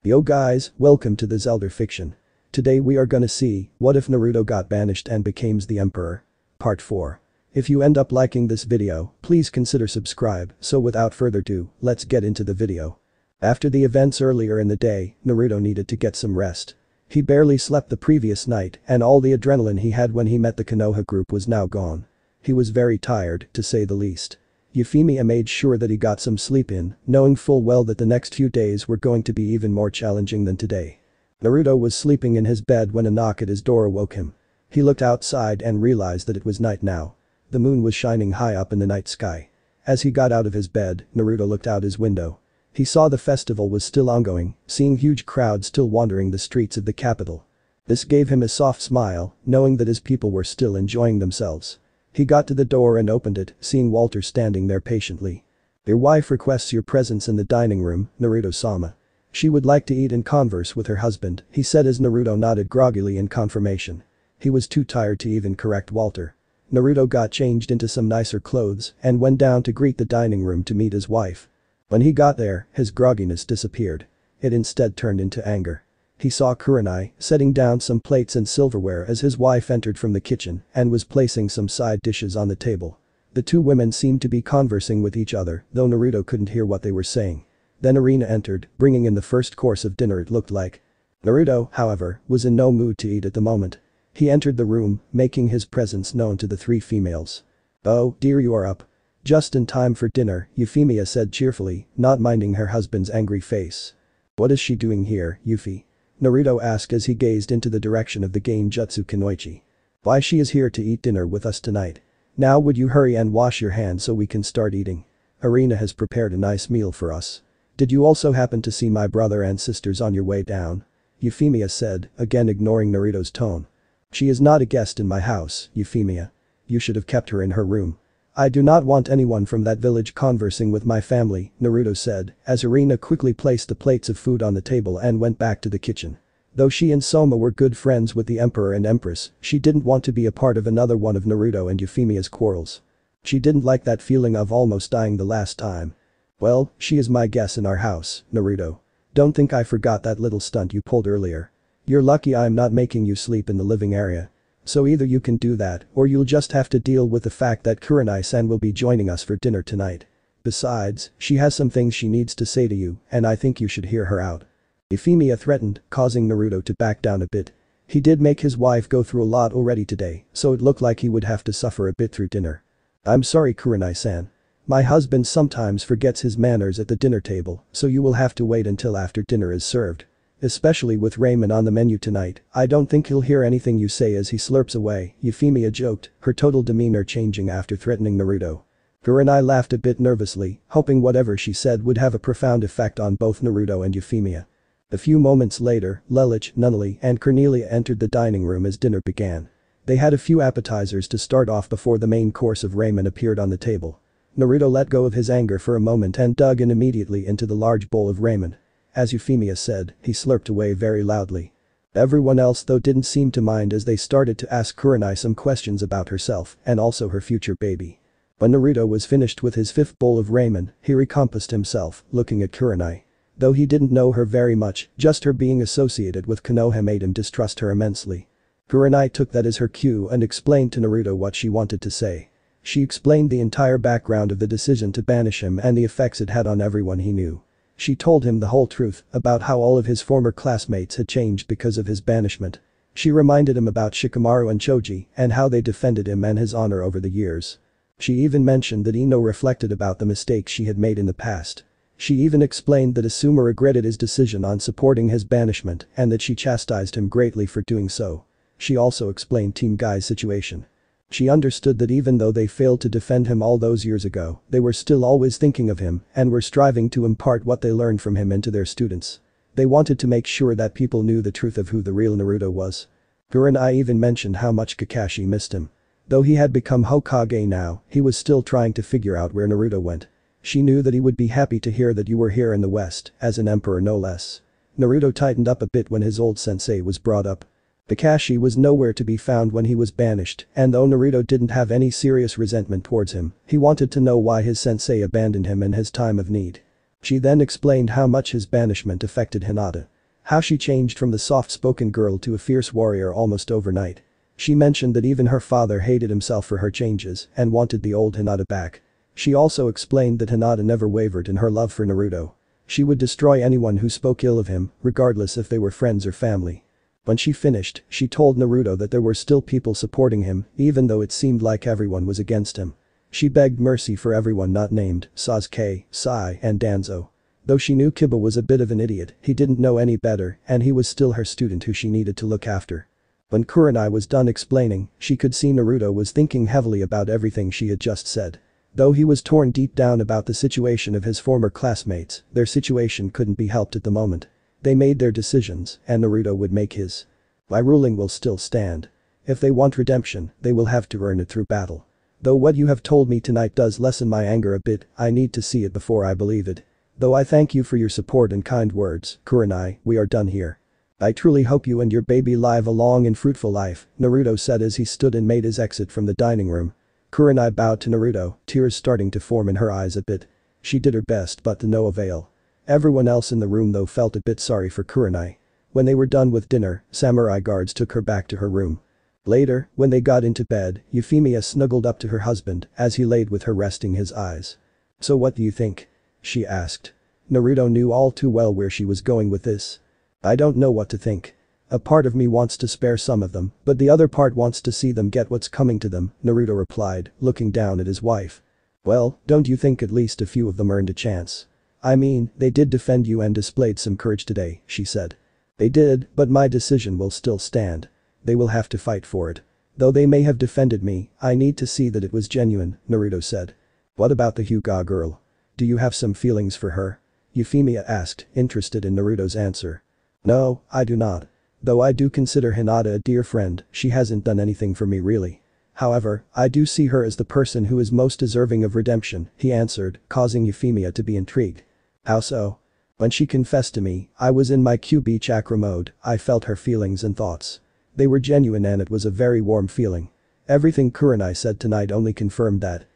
Yo guys, welcome to the azndrg fiction. Today we are gonna see, what if Naruto got banished and becomes the emperor? Part 4. If you end up liking this video, please consider subscribe, so without further ado, let's get into the video. After the events earlier in the day, Naruto needed to get some rest. He barely slept the previous night and all the adrenaline he had when he met the Konoha group was now gone. He was very tired, to say the least. Euphemia made sure that he got some sleep in, knowing full well that the next few days were going to be even more challenging than today. Naruto was sleeping in his bed when a knock at his door awoke him. He looked outside and realized that it was night now. The moon was shining high up in the night sky. As he got out of his bed, Naruto looked out his window. He saw the festival was still ongoing, seeing huge crowds still wandering the streets of the capital. This gave him a soft smile, knowing that his people were still enjoying themselves. He got to the door and opened it, seeing Walter standing there patiently. "Your wife requests your presence in the dining room, Naruto-sama. She would like to eat and converse with her husband," he said as Naruto nodded groggily in confirmation. He was too tired to even correct Walter. Naruto got changed into some nicer clothes and went down to greet the dining room to meet his wife. When he got there, his grogginess disappeared. It instead turned into anger. He saw Kurenai setting down some plates and silverware as his wife entered from the kitchen and was placing some side dishes on the table. The two women seemed to be conversing with each other, though Naruto couldn't hear what they were saying. Then Irina entered, bringing in the first course of dinner it looked like. Naruto, however, was in no mood to eat at the moment. He entered the room, making his presence known to the three females. "Oh, dear, you are up. Just in time for dinner," Euphemia said cheerfully, not minding her husband's angry face. "What is she doing here, Yuffie?" Naruto asked as he gazed into the direction of the Genjutsu Kunoichi. "Why, she is here to eat dinner with us tonight. Now would you hurry and wash your hands so we can start eating? Irina has prepared a nice meal for us. Did you also happen to see my brother and sisters on your way down?" Euphemia said, again ignoring Naruto's tone. "She is not a guest in my house, Euphemia. You should have kept her in her room. I do not want anyone from that village conversing with my family," Naruto said, as Irina quickly placed the plates of food on the table and went back to the kitchen. Though she and Soma were good friends with the Emperor and Empress, she didn't want to be a part of another one of Naruto and Euphemia's quarrels. She didn't like that feeling of almost dying the last time. "Well, she is my guest in our house, Naruto. Don't think I forgot that little stunt you pulled earlier. You're lucky I'm not making you sleep in the living area. So either you can do that or you'll just have to deal with the fact that Kurenai-san will be joining us for dinner tonight. Besides, she has some things she needs to say to you and I think you should hear her out." Euphemia threatened, causing Naruto to back down a bit. He did make his wife go through a lot already today, so it looked like he would have to suffer a bit through dinner. "I'm sorry, Kurenai-san. My husband sometimes forgets his manners at the dinner table, so you will have to wait until after dinner is served. Especially with ramen on the menu tonight, I don't think he'll hear anything you say as he slurps away," Euphemia joked, her total demeanor changing after threatening Naruto. Kurenai laughed a bit nervously, hoping whatever she said would have a profound effect on both Naruto and Euphemia. A few moments later, Lelich, Nunnally, and Cornelia entered the dining room as dinner began. They had a few appetizers to start off before the main course of ramen appeared on the table. Naruto let go of his anger for a moment and dug in immediately into the large bowl of ramen. As Euphemia said, he slurped away very loudly. Everyone else though didn't seem to mind as they started to ask Kurenai some questions about herself and also her future baby. When Naruto was finished with his fifth bowl of ramen, he recomposed himself, looking at Kurenai. Though he didn't know her very much, just her being associated with Konoha made him distrust her immensely. Kurenai took that as her cue and explained to Naruto what she wanted to say. She explained the entire background of the decision to banish him and the effects it had on everyone he knew. She told him the whole truth about how all of his former classmates had changed because of his banishment. She reminded him about Shikamaru and Choji and how they defended him and his honor over the years. She even mentioned that Ino reflected about the mistakes she had made in the past. She even explained that Asuma regretted his decision on supporting his banishment and that she chastised him greatly for doing so. She also explained Team Guy's situation. She understood that even though they failed to defend him all those years ago, they were still always thinking of him and were striving to impart what they learned from him into their students. They wanted to make sure that people knew the truth of who the real Naruto was. Kurenai even mentioned how much Kakashi missed him. Though he had become Hokage now, he was still trying to figure out where Naruto went. She knew that he would be happy to hear that you were here in the West, as an emperor no less. Naruto tightened up a bit when his old sensei was brought up. Kakashi was nowhere to be found when he was banished, and though Naruto didn't have any serious resentment towards him, he wanted to know why his sensei abandoned him in his time of need. She then explained how much his banishment affected Hinata. How she changed from the soft-spoken girl to a fierce warrior almost overnight. She mentioned that even her father hated himself for her changes and wanted the old Hinata back. She also explained that Hinata never wavered in her love for Naruto. She would destroy anyone who spoke ill of him, regardless if they were friends or family. When she finished, she told Naruto that there were still people supporting him, even though it seemed like everyone was against him. She begged mercy for everyone not named, Sasuke, Sai, and Danzo. Though she knew Kiba was a bit of an idiot, he didn't know any better and he was still her student who she needed to look after. When Kurenai was done explaining, she could see Naruto was thinking heavily about everything she had just said. Though he was torn deep down about the situation of his former classmates, their situation couldn't be helped at the moment. They made their decisions, and Naruto would make his. My ruling will still stand. If they want redemption, they will have to earn it through battle. Though what you have told me tonight does lessen my anger a bit, I need to see it before I believe it. Though I thank you for your support and kind words, Kurenai, we are done here. I truly hope you and your baby live a long and fruitful life, Naruto said as he stood and made his exit from the dining room. Kurenai bowed to Naruto, tears starting to form in her eyes a bit. She did her best but to no avail. Everyone else in the room though felt a bit sorry for Kurenai. When they were done with dinner, samurai guards took her back to her room. Later, when they got into bed, Euphemia snuggled up to her husband as he laid with her resting his eyes. So what do you think? She asked. Naruto knew all too well where she was going with this. I don't know what to think. A part of me wants to spare some of them, but the other part wants to see them get what's coming to them, Naruto replied, looking down at his wife. Well, don't you think at least a few of them earned a chance? I mean, they did defend you and displayed some courage today, she said. They did, but my decision will still stand. They will have to fight for it. Though they may have defended me, I need to see that it was genuine, Naruto said. What about the Hyuga girl? Do you have some feelings for her? Euphemia asked, interested in Naruto's answer. No, I do not. Though I do consider Hinata a dear friend, she hasn't done anything for me really. However, I do see her as the person who is most deserving of redemption, he answered, causing Euphemia to be intrigued. How so? When she confessed to me, I was in my QB chakra mode, I felt her feelings and thoughts. They were genuine and it was a very warm feeling. Everything Kurenai said tonight only confirmed that.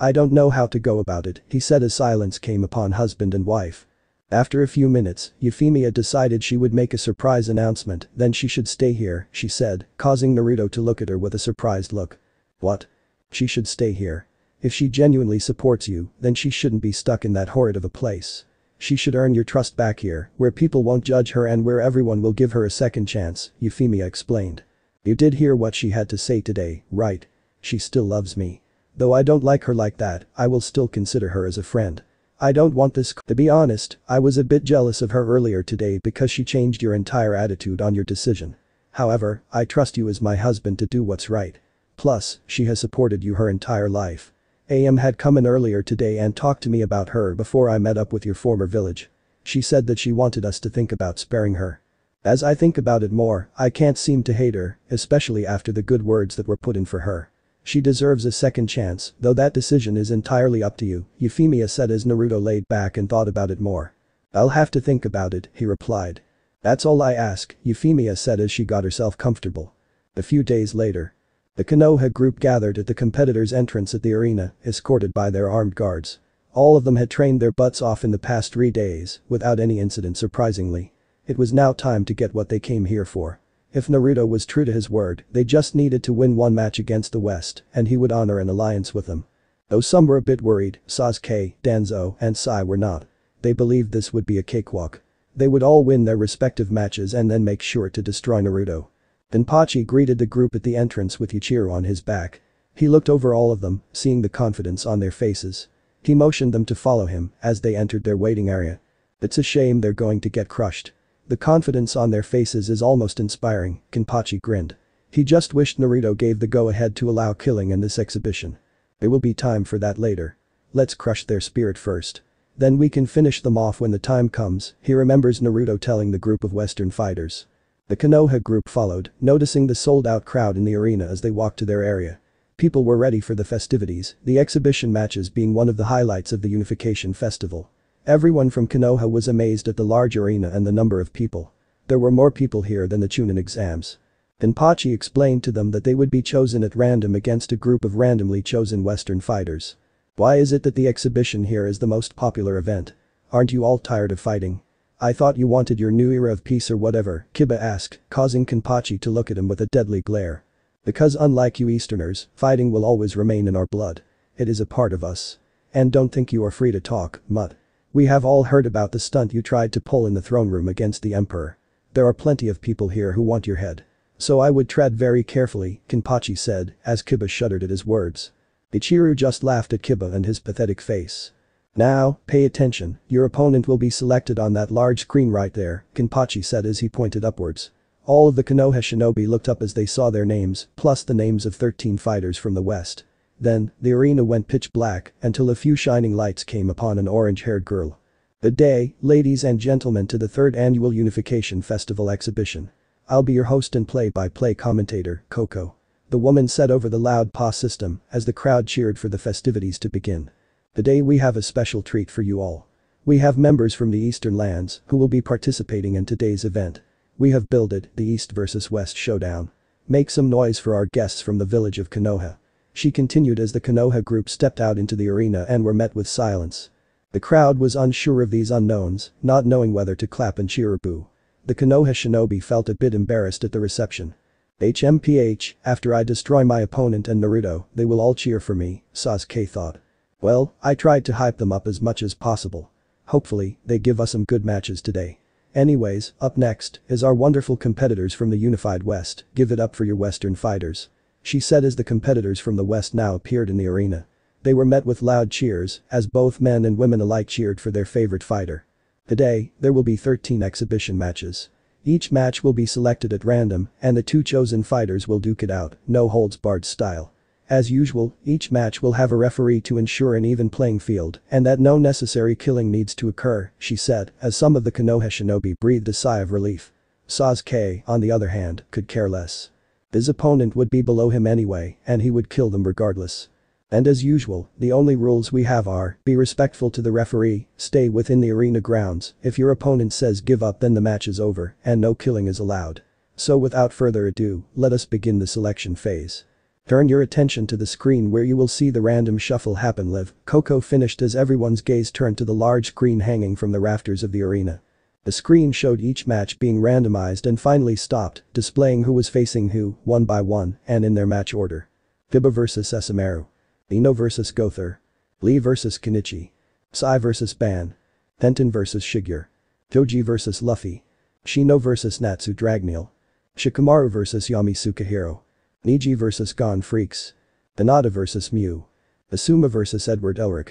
I don't know how to go about it, he said as silence came upon husband and wife. After a few minutes, Euphemia decided she would make a surprise announcement, then she should stay here, she said, causing Naruto to look at her with a surprised look. What? She should stay here. If she genuinely supports you, then she shouldn't be stuck in that horrid of a place. She should earn your trust back here, where people won't judge her and where everyone will give her a second chance, Euphemia explained. You did hear what she had to say today, right? She still loves me. Though I don't like her like that, I will still consider her as a friend. I don't want this. To be honest, I was a bit jealous of her earlier today because she changed your entire attitude on your decision. However, I trust you as my husband to do what's right. Plus, she has supported you her entire life. AM had come in earlier today and talked to me about her before I met up with your former village. She said that she wanted us to think about sparing her. As I think about it more, I can't seem to hate her, especially after the good words that were put in for her. She deserves a second chance, though that decision is entirely up to you, Euphemia said as Naruto laid back and thought about it more. I'll have to think about it, he replied. That's all I ask, Euphemia said as she got herself comfortable. A few days later. The Konoha group gathered at the competitors' entrance at the arena, escorted by their armed guards. All of them had trained their butts off in the past 3 days, without any incident surprisingly. It was now time to get what they came here for. If Naruto was true to his word, they just needed to win one match against the West, and he would honor an alliance with them. Though some were a bit worried, Sasuke, Danzo, and Sai were not. They believed this would be a cakewalk. They would all win their respective matches and then make sure to destroy Naruto. Itachi greeted the group at the entrance with Ichiro on his back. He looked over all of them, seeing the confidence on their faces. He motioned them to follow him as they entered their waiting area. It's a shame they're going to get crushed. The confidence on their faces is almost inspiring, Kenpachi grinned. He just wished Naruto gave the go-ahead to allow killing in this exhibition. There will be time for that later. Let's crush their spirit first. Then we can finish them off when the time comes, he remembers Naruto telling the group of Western fighters. The Konoha group followed, noticing the sold-out crowd in the arena as they walked to their area. People were ready for the festivities, the exhibition matches being one of the highlights of the Unification Festival. Everyone from Konoha was amazed at the large arena and the number of people. There were more people here than the Chunin exams. Kenpachi explained to them that they would be chosen at random against a group of randomly chosen Western fighters. Why is it that the exhibition here is the most popular event? Aren't you all tired of fighting? I thought you wanted your new era of peace or whatever, Kiba asked, causing Kenpachi to look at him with a deadly glare. Because unlike you Easterners, fighting will always remain in our blood. It is a part of us. And don't think you are free to talk, Mutt. We have all heard about the stunt you tried to pull in the throne room against the Emperor. There are plenty of people here who want your head. So I would tread very carefully, Kenpachi said, as Kiba shuddered at his words. Ichiru just laughed at Kiba and his pathetic face. Now, pay attention, your opponent will be selected on that large screen right there, Kenpachi said as he pointed upwards. All of the Konoha shinobi looked up as they saw their names, plus the names of 13 fighters from the west. Then, the arena went pitch black until a few shining lights came upon an orange-haired girl. Good day, ladies and gentlemen to the 3rd Annual Unification Festival exhibition. I'll be your host and play-by-play commentator, Coco. The woman said over the loud pause system as the crowd cheered for the festivities to begin. Today we have a special treat for you all. We have members from the Eastern lands who will be participating in today's event. We have builded the East vs West showdown. Make some noise for our guests from the village of Konoha. She continued as the Konoha group stepped out into the arena and were met with silence. The crowd was unsure of these unknowns, not knowing whether to clap and cheer or boo. The Konoha shinobi felt a bit embarrassed at the reception. HMPH, after I destroy my opponent and Naruto, they will all cheer for me, Sasuke thought. Well, I tried to hype them up as much as possible. Hopefully, they give us some good matches today. Anyways, up next is our wonderful competitors from the Unified West, give it up for your Western fighters. She said as the competitors from the West now appeared in the arena. They were met with loud cheers as both men and women alike cheered for their favorite fighter. Today, there will be 13 exhibition matches. Each match will be selected at random and the 2 chosen fighters will duke it out, no holds barred style. As usual, each match will have a referee to ensure an even playing field and that no necessary killing needs to occur, she said, as some of the Konoha shinobi breathed a sigh of relief. Sasuke, on the other hand, could care less. His opponent would be below him anyway and he would kill them regardless. And as usual, the only rules we have are, be respectful to the referee, stay within the arena grounds, if your opponent says give up then the match is over and no killing is allowed. So without further ado, let us begin the selection phase. Turn your attention to the screen where you will see the random shuffle happen live, Coco finished as everyone's gaze turned to the large screen hanging from the rafters of the arena. The screen showed each match being randomized and finally stopped, displaying who was facing who, one by one, and in their match order. Biba vs Sesshomaru. Ino vs Gother. Lee vs Kenichi. Sai vs Ban. Tenten vs Shigeru. Toji vs Luffy. Shino vs Natsu Dragneel. Shikamaru vs Yami Sukahiro. Niji vs Gon Freaks. Hinata vs Mew. Asuma vs Edward Elric.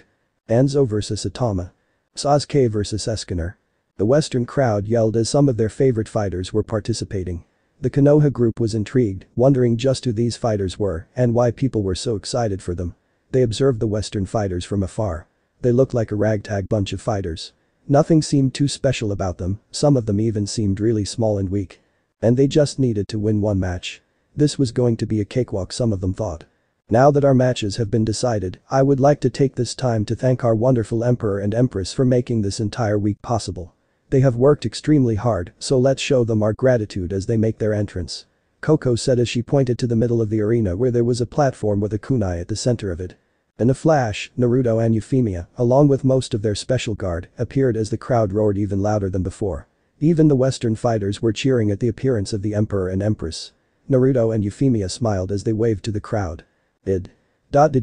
Danzo vs Atama. Sasuke vs Escanor. The Western crowd yelled as some of their favorite fighters were participating. The Konoha group was intrigued, wondering just who these fighters were and why people were so excited for them. They observed the Western fighters from afar. They looked like a ragtag bunch of fighters. Nothing seemed too special about them, some of them even seemed really small and weak. And they just needed to win one match. This was going to be a cakewalk, some of them thought. Now that our matches have been decided, I would like to take this time to thank our wonderful Emperor and Empress for making this entire week possible. They have worked extremely hard, so let's show them our gratitude as they make their entrance. Coco said as she pointed to the middle of the arena where there was a platform with a kunai at the center of it. In a flash, Naruto and Euphemia, along with most of their special guard, appeared as the crowd roared even louder than before. Even the Western fighters were cheering at the appearance of the Emperor and Empress. Naruto and Euphemia smiled as they waved to the crowd. Did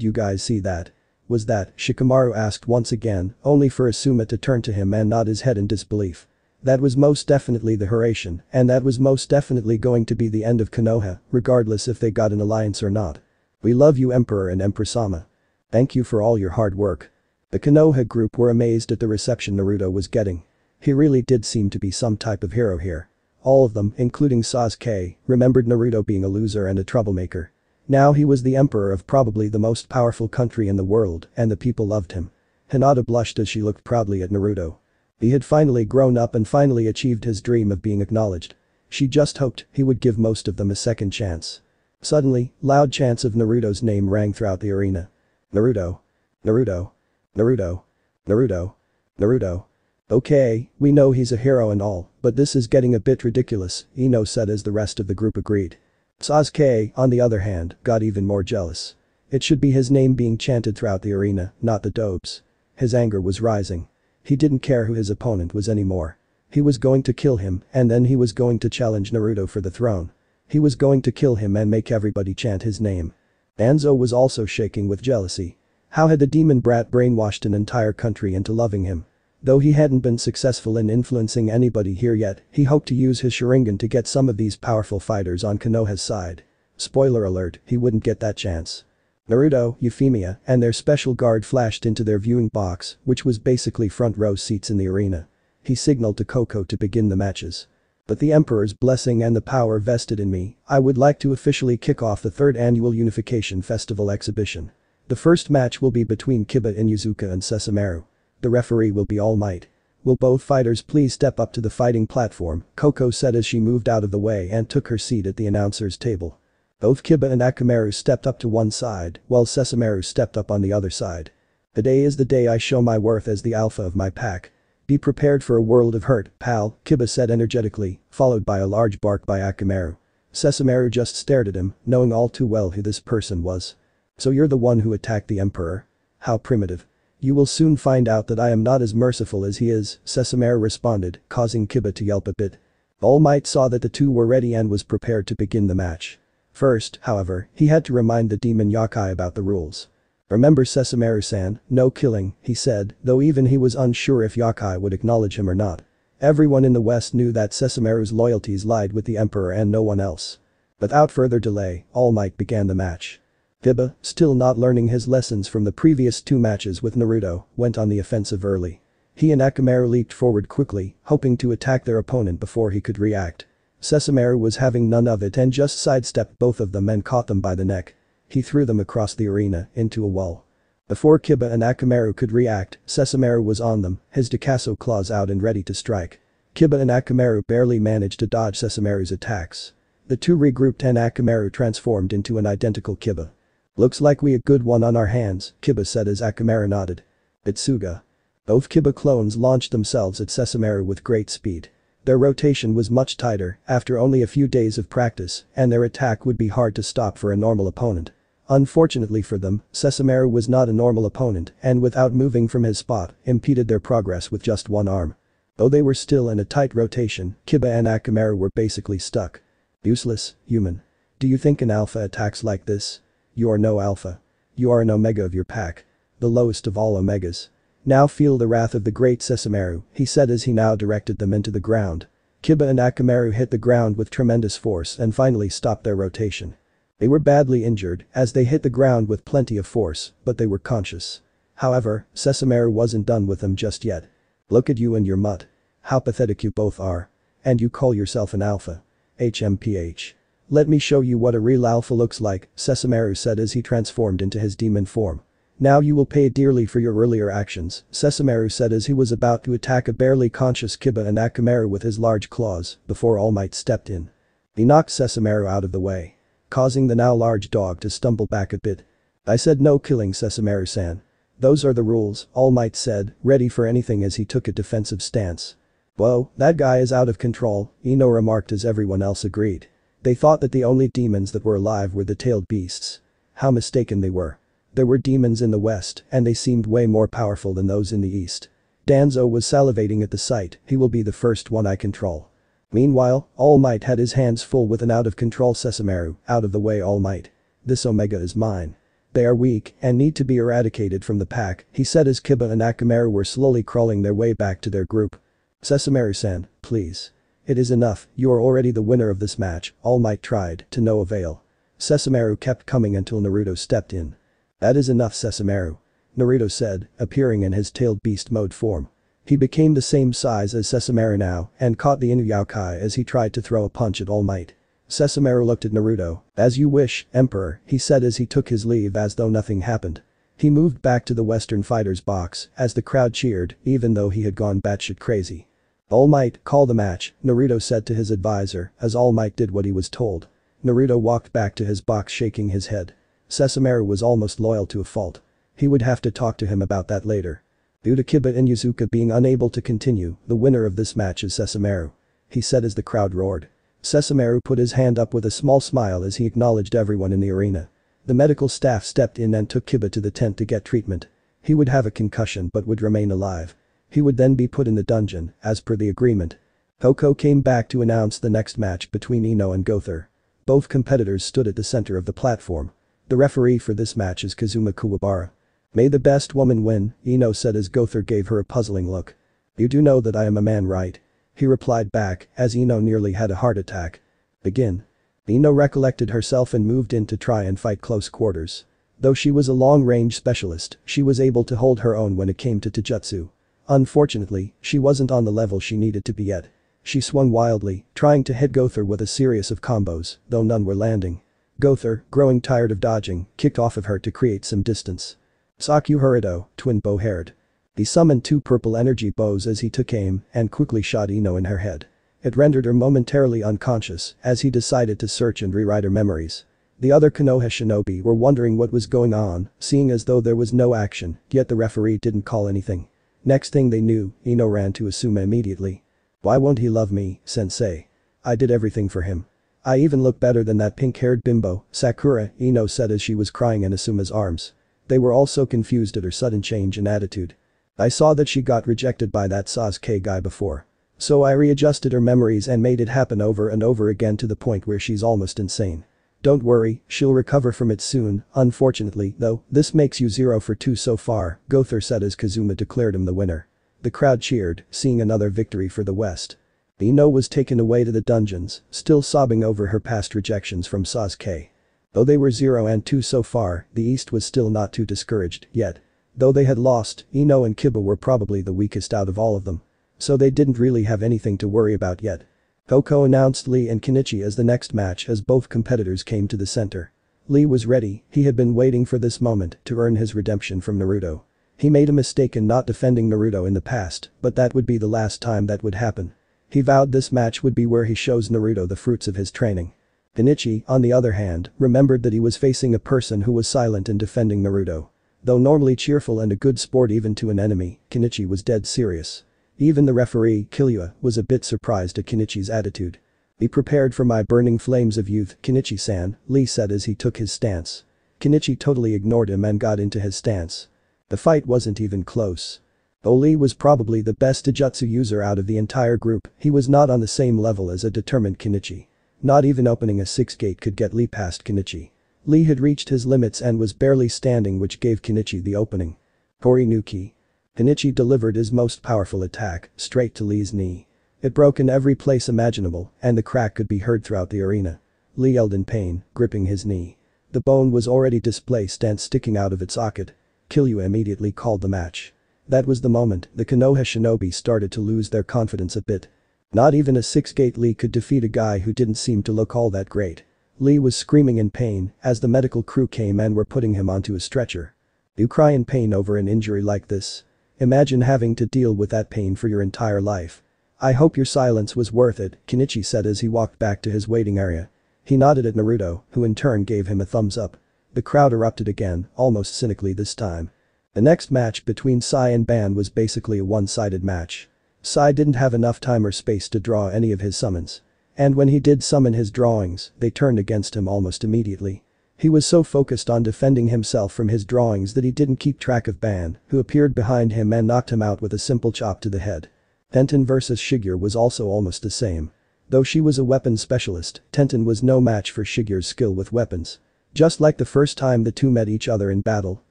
you guys see that? Was that, Shikamaru asked once again, only for Asuma to turn to him and nod his head in disbelief. That was most definitely the Hiraishin, and that was most definitely going to be the end of Konoha, regardless if they got an alliance or not. We love you Emperor and Empress-sama. Thank you for all your hard work. The Konoha group were amazed at the reception Naruto was getting. He really did seem to be some type of hero here. All of them, including Sasuke, remembered Naruto being a loser and a troublemaker. Now he was the emperor of probably the most powerful country in the world and the people loved him. Hinata blushed as she looked proudly at Naruto. He had finally grown up and finally achieved his dream of being acknowledged. She just hoped he would give most of them a second chance. Suddenly, loud chants of Naruto's name rang throughout the arena. Naruto. Naruto. Naruto. Naruto. Naruto. Okay, we know he's a hero and all, but this is getting a bit ridiculous, Ino said as the rest of the group agreed. Sasuke, on the other hand, got even more jealous. It should be his name being chanted throughout the arena, not the Dobes. His anger was rising. He didn't care who his opponent was anymore. He was going to kill him and then he was going to challenge Naruto for the throne. He was going to kill him and make everybody chant his name. Danzo was also shaking with jealousy. How had the demon brat brainwashed an entire country into loving him? Though he hadn't been successful in influencing anybody here yet, he hoped to use his Sharingan to get some of these powerful fighters on Konoha's side. Spoiler alert, he wouldn't get that chance. Naruto, Euphemia, and their special guard flashed into their viewing box, which was basically front row seats in the arena. He signaled to Koko to begin the matches. But the Emperor's blessing and the power vested in me, I would like to officially kick off the 3rd annual Unification Festival exhibition. The first match will be between Kiba Inuzuka and Sesshomaru. The referee will be All Might. Will both fighters please step up to the fighting platform, Koko said as she moved out of the way and took her seat at the announcer's table. Both Kiba and Akamaru stepped up to one side, while Sesshomaru stepped up on the other side. Today is the day I show my worth as the alpha of my pack. Be prepared for a world of hurt, pal, Kiba said energetically, followed by a large bark by Akamaru. Sesshomaru just stared at him, knowing all too well who this person was. So you're the one who attacked the Emperor? How primitive. You will soon find out that I am not as merciful as he is, Sesshomaru responded, causing Kiba to yelp a bit. All Might saw that the two were ready and was prepared to begin the match. First, however, he had to remind the demon yokai about the rules. Remember Sesshomaru-san, no killing, he said, though even he was unsure if yokai would acknowledge him or not. Everyone in the West knew that Sesshomaru's loyalties lied with the Emperor and no one else. Without further delay, All Might began the match. Kiba, still not learning his lessons from the previous 2 matches with Naruto, went on the offensive early. He and Akamaru leaped forward quickly, hoping to attack their opponent before he could react. Sesshomaru was having none of it and just sidestepped both of them and caught them by the neck. He threw them across the arena, into a wall. Before Kiba and Akamaru could react, Sesshomaru was on them, his Dakaso claws out and ready to strike. Kiba and Akamaru barely managed to dodge Sesshomaru's attacks. The two regrouped and Akamaru transformed into an identical Kiba. Looks like we a good one on our hands, Kiba said as Akamaru nodded. Itsuga. Both Kiba clones launched themselves at Sesshomaru with great speed. Their rotation was much tighter after only a few days of practice, and their attack would be hard to stop for a normal opponent. Unfortunately for them, Sesshomaru was not a normal opponent and without moving from his spot, impeded their progress with just one arm. Though they were still in a tight rotation, Kiba and Akamaru were basically stuck. Useless, human. Do you think an alpha attacks like this? You are no alpha. You are an omega of your pack. The lowest of all omegas. Now feel the wrath of the great Sesshomaru, he said as he now directed them into the ground. Kiba and Akamaru hit the ground with tremendous force and finally stopped their rotation. They were badly injured as they hit the ground with plenty of force, but they were conscious. However, Sesshomaru wasn't done with them just yet. Look at you and your mutt. How pathetic you both are. And you call yourself an alpha. HMPH. Let me show you what a real alpha looks like, Sesshomaru said as he transformed into his demon form. Now you will pay dearly for your earlier actions, Sesshomaru said as he was about to attack a barely conscious Kiba and Akamaru with his large claws, before All Might stepped in. He knocked Sesshomaru out of the way, causing the now large dog to stumble back a bit. I said no killing, Sesshomaru-san. Those are the rules, All Might said, ready for anything as he took a defensive stance. Whoa, that guy is out of control, Ino remarked as everyone else agreed. They thought that the only demons that were alive were the tailed beasts. How mistaken they were. There were demons in the west and they seemed way more powerful than those in the east. Danzo was salivating at the sight, he will be the first one I control. Meanwhile, All Might had his hands full with an out-of-control Sesshomaru, out of the way All Might. This omega is mine. They are weak and need to be eradicated from the pack, he said as Kiba and Akamaru were slowly crawling their way back to their group. Sesshomaru-san, please. It is enough, you are already the winner of this match, All Might tried, to no avail. Sesshomaru kept coming until Naruto stepped in. That is enough, Sesshomaru. Naruto said, appearing in his tailed beast mode form. He became the same size as Sesshomaru now and caught the Inuyukai as he tried to throw a punch at All Might. Sesshomaru looked at Naruto. As you wish, Emperor, he said as he took his leave as though nothing happened. He moved back to the Western Fighters box as the crowd cheered even though he had gone batshit crazy. All Might, call the match, Naruto said to his advisor as All Might did what he was told. Naruto walked back to his box shaking his head. Sesshomaru was almost loyal to a fault. He would have to talk to him about that later. Due to Kiba Inuzuka being unable to continue, the winner of this match is Sesshomaru. He said as the crowd roared. Sesshomaru put his hand up with a small smile as he acknowledged everyone in the arena. The medical staff stepped in and took Kiba to the tent to get treatment. He would have a concussion but would remain alive. He would then be put in the dungeon, as per the agreement. Hoko came back to announce the next match between Ino and Gother. Both competitors stood at the center of the platform. The referee for this match is Kazuma Kuwabara. "May the best woman win," Ino said as Gother gave her a puzzling look. "You do know that I am a man, right?" he replied back as Ino nearly had a heart attack. "Begin." Ino recollected herself and moved in to try and fight close quarters. Though she was a long-range specialist, she was able to hold her own when it came to taijutsu. Unfortunately, she wasn't on the level she needed to be yet. She swung wildly, trying to hit Gother with a series of combos, though none were landing. Gother, growing tired of dodging, kicked off of her to create some distance. Sakuhurido, twin bow-haired. He summoned 2 purple energy bows as he took aim and quickly shot Ino in her head. It rendered her momentarily unconscious as he decided to search and rewrite her memories. The other Konoha shinobi were wondering what was going on, seeing as though there was no action, yet the referee didn't call anything. Next thing they knew, Ino ran to Asuma immediately. "Why won't he love me, sensei? I did everything for him. I even look better than that pink-haired bimbo, Sakura," Ino said as she was crying in Asuma's arms. They were all so confused at her sudden change in attitude. "I saw that she got rejected by that Sasuke guy before. So I readjusted her memories and made it happen over and over again to the point where she's almost insane. Don't worry, she'll recover from it soon. Unfortunately, though, this makes you 0 for 2 so far," Gother said as Kazuma declared him the winner. The crowd cheered, seeing another victory for the West. Ino was taken away to the dungeons, still sobbing over her past rejections from Sasuke. Though they were 0 and 2 so far, the East was still not too discouraged yet. Though they had lost, Ino and Kiba were probably the weakest out of all of them. So they didn't really have anything to worry about yet. Hoko announced Lee and Kenichi as the next match as both competitors came to the center. Lee was ready, he had been waiting for this moment to earn his redemption from Naruto. He made a mistake in not defending Naruto in the past, but that would be the last time that would happen. He vowed this match would be where he shows Naruto the fruits of his training. Kenichi, on the other hand, remembered that he was facing a person who was silent in defending Naruto. Though normally cheerful and a good sport even to an enemy, Kenichi was dead serious. Even the referee, Killua, was a bit surprised at Kenichi's attitude. "Be prepared for my burning flames of youth, Kenichi-san," Lee said as he took his stance. Kenichi totally ignored him and got into his stance. The fight wasn't even close. Though Lee was probably the best taijutsu user out of the entire group, he was not on the same level as a determined Kenichi. Not even opening a 6-gate could get Lee past Kenichi. Lee had reached his limits and was barely standing, which gave Kenichi the opening. Torinuki. Kenichi delivered his most powerful attack, straight to Lee's knee. It broke in every place imaginable, and the crack could be heard throughout the arena. Lee yelled in pain, gripping his knee. The bone was already displaced and sticking out of its socket. Killua immediately called the match. That was the moment the Konoha shinobi started to lose their confidence a bit. Not even a 6-gate Lee could defeat a guy who didn't seem to look all that great. Lee was screaming in pain as the medical crew came and were putting him onto a stretcher. You cry in pain over an injury like this? Imagine having to deal with that pain for your entire life. I hope your silence was worth it, Kenichi said as he walked back to his waiting area. He nodded at Naruto, who in turn gave him a thumbs up. The crowd erupted again, almost cynically this time. The next match between Sai and Ban was basically a one-sided match. Sai didn't have enough time or space to draw any of his summons. And when he did summon his drawings, they turned against him almost immediately. He was so focused on defending himself from his drawings that he didn't keep track of Ban, who appeared behind him and knocked him out with a simple chop to the head. Tenten vs Shigeru was also almost the same. Though she was a weapons specialist, Tenten was no match for Shigeru's skill with weapons. Just like the first time the two met each other in battle,